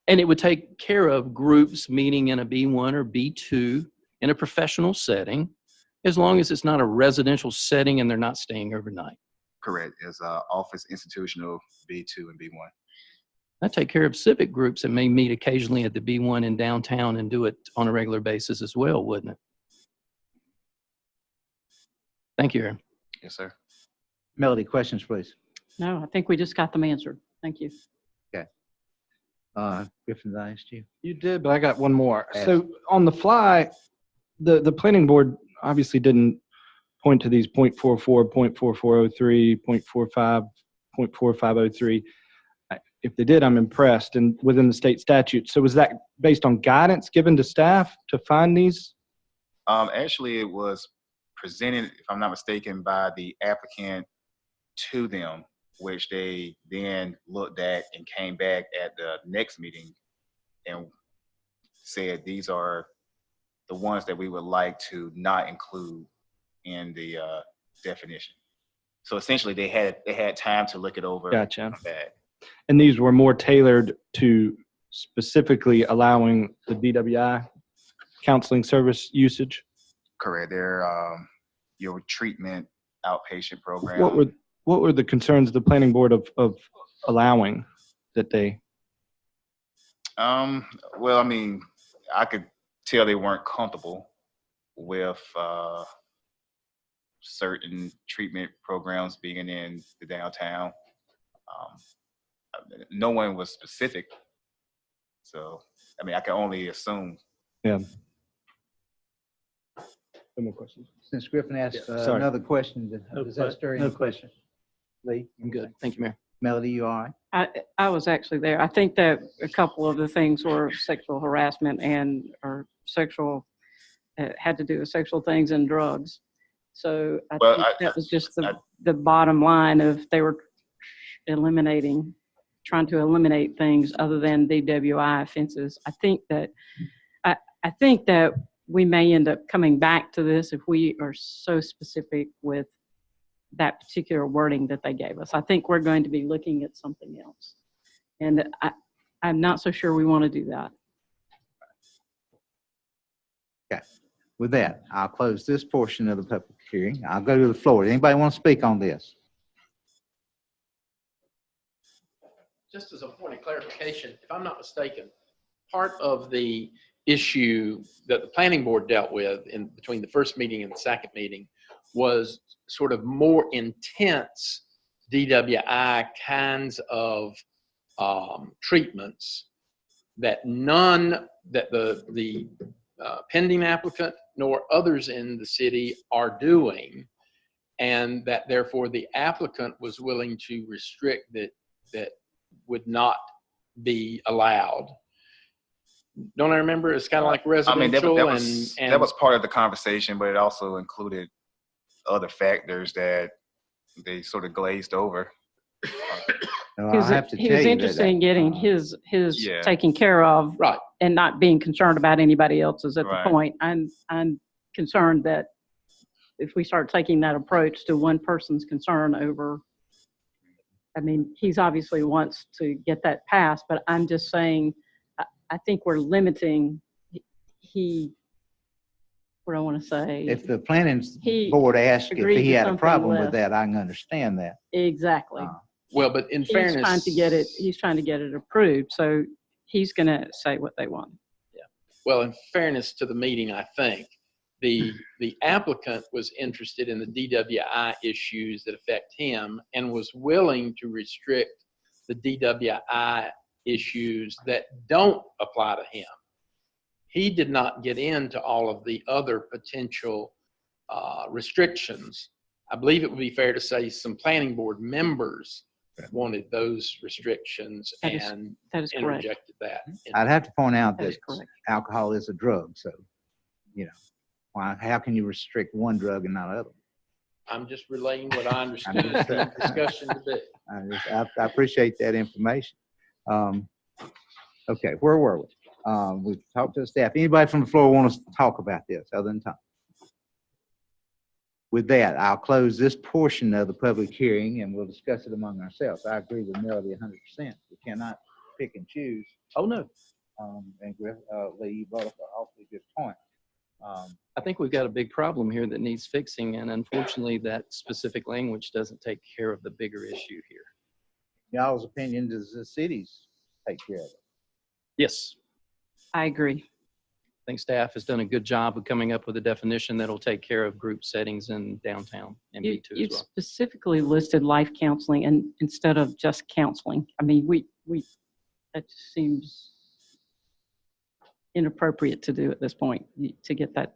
And it would take care of groups meeting in a B1 or B2 in a professional setting, as long as it's not a residential setting and they're not staying overnight. Correct. It's office, institutional, B2 and B1. That take care of civic groups that may meet occasionally at the B1 in downtown and do it on a regular basis as well, wouldn't it? Thank you, Aaron. Yes, sir. Melody, questions, please. No, I think we just got them answered. Thank you. Okay. Griffin, I asked you. You did, but I got one more. Ask. So on the fly, the planning board obviously didn't point to these 0.44, 0.4403, 0.45, 0.4503. If they did, I'm impressed, and within the state statute. So was that based on guidance given to staff to find these? Actually, it was presented, if I'm not mistaken, by the applicant to them, which they then looked at and came back at the next meeting and said these are the ones that we would like to not include in the definition. So essentially, they had time to look it over. Gotcha. And come back. And these were more tailored to specifically allowing the DWI counseling service usage? Correct. They're your treatment outpatient program. What were the concerns of the planning board of allowing that they? Well, I mean, I could tell they weren't comfortable with certain treatment programs being in the downtown. No one was specific, so I mean, I can only assume. Yeah. No more questions. Since Griffin asked Sorry. another question, does that stir No any question. Lee? I'm good. Thank you, Mayor. Melody, you all right? I was actually there. I think that a couple of the things were sexual harassment or sexual, had to do with sexual things and drugs. So I think that was just the bottom line of they were trying to eliminate things other than DWI offenses. I think that we may end up coming back to this if we are so specific with that particular wording that they gave us. I think we're going to be looking at something else. And I'm not so sure we want to do that. Okay. With that, I'll close this portion of the public hearing. I'll go to the floor. Anybody want to speak on this? Just as a point of clarification, if I'm not mistaken, part of the issue that the planning board dealt with in between the first meeting and the second meeting was sort of more intense DWI kinds of treatments that the pending applicant nor others in the city are doing, and that therefore the applicant was willing to restrict that would not be allowed. Don't I remember? It's kind of like residential. I mean, that was part of the conversation, but it also included other factors that they sort of glazed over. I'll have to He tell was you interested in getting his Yeah. taken care of. Right. And not being concerned about anybody else's at Right. the point. I'm concerned that if we start taking that approach to one person's concern over, I mean, he's obviously wants to get that passed, but I'm just saying, I think we're limiting, what do I want to say? if the planning He board asked if agreed he to had a something problem with less. that, I can understand that. Exactly. Well, but in fairness. He's trying to get it approved, so he's going to say what they want. Well, in fairness to the meeting, I think the applicant was interested in the DWI issues that affect him and was willing to restrict the DWI issues that don't apply to him. He did not get into all of the other potential restrictions. I believe it would be fair to say some planning board members wanted those restrictions That is correct. interjected that. I'd have to point out That that is correct. alcohol is a drug, so, how can you restrict one drug and not other? I'm just relaying what I understood the discussion to be. I appreciate that information. Okay, where were we? We've talked to the staff. Anybody from the floor want us to talk about this other than Tom? With that, I'll close this portion of the public hearing and we'll discuss it among ourselves. I agree with Melody 100%. We cannot pick and choose. Oh, no. And Griff, Lee, you brought up an awfully good point. I think we've got a big problem here that needs fixing, and unfortunately, that specific language doesn't take care of the bigger issue here. Y'all's opinion, does the cities take care of it? Yes. I agree. I think staff has done a good job of coming up with a definition that'll take care of group settings in downtown and B2 You as well. specifically listed life counseling and instead of just counseling. I mean, that just seems inappropriate to do at this point, to get that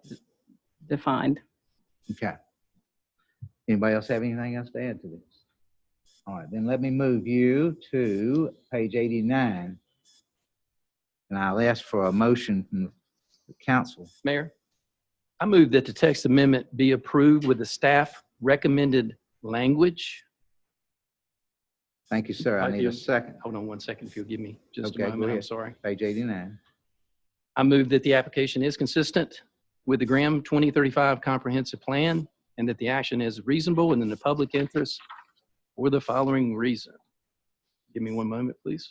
defined. Okay. Anybody else have anything else to add to this? All right, then let me move you to page 89. And I'll ask for a motion from the council. Mayor, I move that the text amendment be approved with the staff recommended language. Thank you, sir. I need a second. Hold on one second, if you'll give me just Okay, a go moment. I'm ahead. sorry. Page 89. I move that the application is consistent with the Graham 2035 comprehensive plan and that the action is reasonable and in the public interest for the following reason. Give me one moment, please.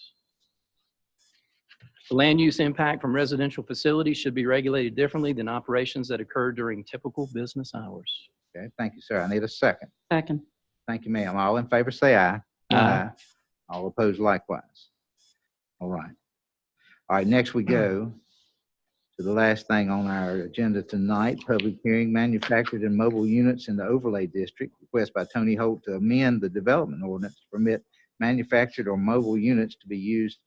The land use impact from residential facilities should be regulated differently than operations that occur during typical business hours. Okay, thank you, sir. I need a second. Second. Thank you, ma'am. All in favor, say aye. Aye. All opposed likewise. All right. All right, next we go to the last thing on our agenda tonight, public hearing, manufactured and mobile units in the overlay district. Request by Tony Holt to amend the development ordinance to permit manufactured or mobile units to be used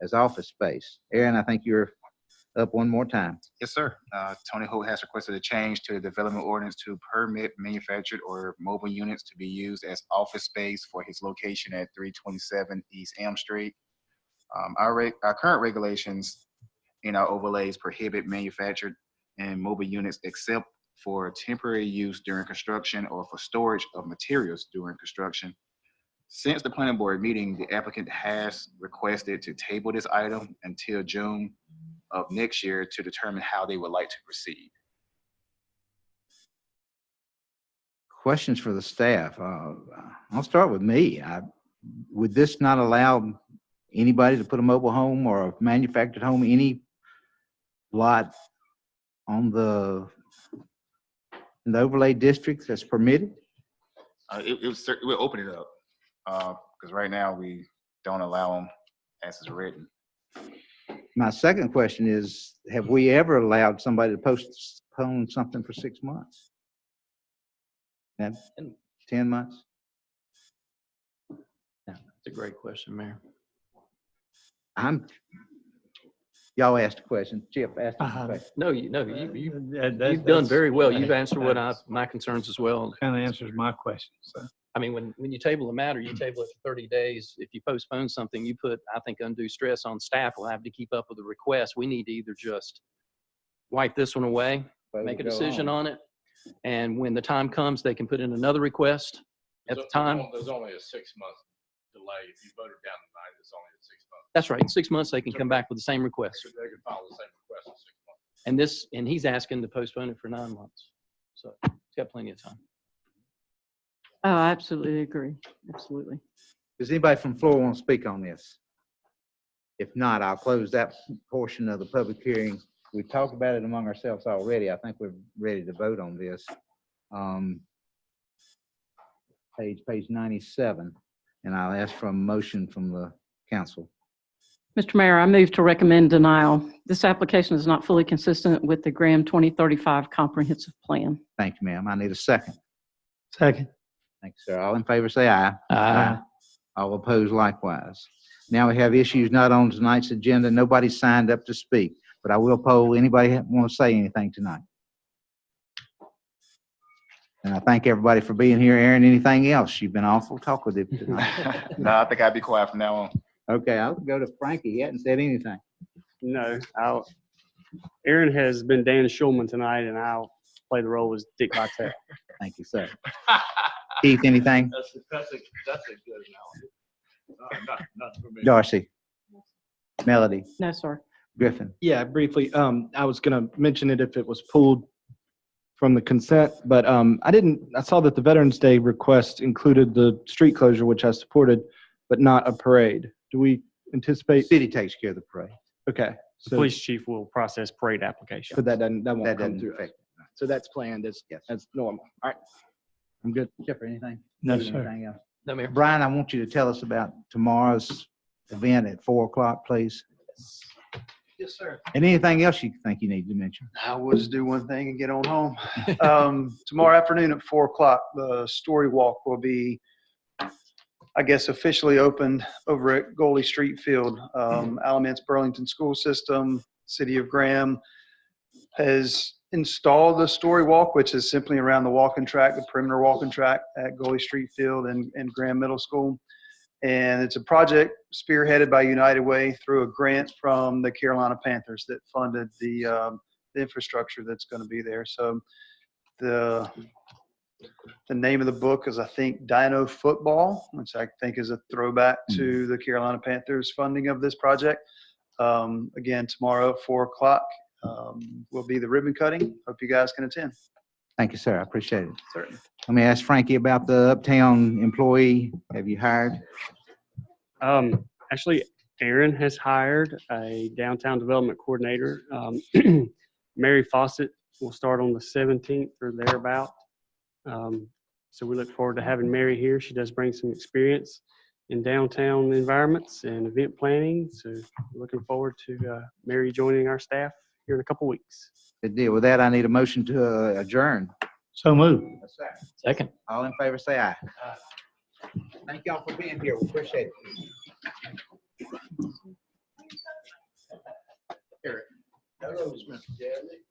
as office space. Aaron, I think you're up one more time. Yes, sir. Tony Holt has requested a change to the development ordinance to permit manufactured or mobile units to be used as office space for his location at 327 East Elm Street. Our current regulations in our overlays prohibit manufactured and mobile units except for temporary use during construction or for storage of materials during construction. Since the planning board meeting, the applicant has requested to table this item until June of next year to determine how they would like to proceed. Questions for the staff. I'll start with me. Would this not allow anybody to put a mobile home or a manufactured home, any lot on in the overlay districts that's permitted? We'll open it up because right now we don't allow them as it's written. My second question is, have we ever allowed somebody to postpone something for 6 months? 10 months? Yeah, that's a great question, Mayor. Y'all asked a question. Chip asked a question. No, you've done very well. You've answered my concerns as well. Kind of answers my question. So. I mean, when you table a matter, you table it for 30 days. If you postpone something, you put, I think, undue stress on staff. We'll have to keep up with the request. We need to either just wipe this one away, make a decision on it, And when the time comes, they can put in another request at the time. There's only a 6-month delay. If you voted down tonight, it's only a 6-month. That's right. In 6 months, they can come back with the same request. They can file the same request in 6 months. And he's asking to postpone it for 9 months. So he's got plenty of time. Oh, I absolutely agree. Absolutely. Does anybody from the floor want to speak on this? If not, I'll close that portion of the public hearing. We talked about it among ourselves already. I think we're ready to vote on this. Page 97, and I'll ask for a motion from the council. Mr. Mayor, I move to recommend denial. This application is not fully consistent with the Graham 2035 Comprehensive Plan. Thank you, ma'am. I need a second. Second. Thank you, sir. All in favor, say aye. Aye. All opposed likewise. Now we have issues not on tonight's agenda. Nobody signed up to speak, but I will poll. Anybody want to say anything tonight? And I thank everybody for being here. Aaron, anything else? You've been awful talkative tonight. No, I think I'd be quiet from now on. Okay, I'll go to Frankie. He hadn't said anything. No, Aaron has been Dan Schulman tonight, and I'll play the role as Dick Vitale. Thank you, sir. Keith, anything? That's a good analogy. Not for me. Darcy? Melody? No, sir. Griffin? Yeah, briefly, I was gonna mention it if it was pulled from the consent, but I saw that the Veterans Day request included the street closure, which I supported, but not a parade. Do we anticipate? City takes care of the parade. Okay. The police chief will process parade application. But that won't come doesn't through. affect So that's planned as normal. All right. I'm good. Jeffrey, anything? No, sir. Anything else? No, Mayor. Brian, I want you to tell us about tomorrow's event at 4 o'clock, please. Yes, sir. And anything else you think you need to mention? I will just do one thing and get on home. Tomorrow afternoon at 4 o'clock, the story walk will be, I guess, officially opened over at Goldie Street Field. Alamance Burlington School System, City of Graham has installed the story walk, which is simply around the walking track, the perimeter walking track at Goldie Street Field and Graham Middle School. And it's a project spearheaded by United Way through a grant from the Carolina Panthers that funded the infrastructure that's going to be there. So the name of the book is, I think, Dino Football, which I think is a throwback to the Carolina Panthers funding of this project. Again, tomorrow at 4 o'clock will be the ribbon cutting. Hope you guys can attend. Thank you, sir. I appreciate it. Certainly. Let me ask Frankie about the Uptown employee. Have you hired? Actually, Aaron has hired a downtown development coordinator. Mary Fawcett will start on the 17th or thereabout. So we look forward to having Mary here. She does bring some experience in downtown environments and event planning. So looking forward to Mary joining our staff here in a couple weeks. Good deal. With that, I need a motion to adjourn. So moved. Second. All in favor, say aye. Thank y'all for being here. We appreciate it. Eric. Hello, Mr. Gadley.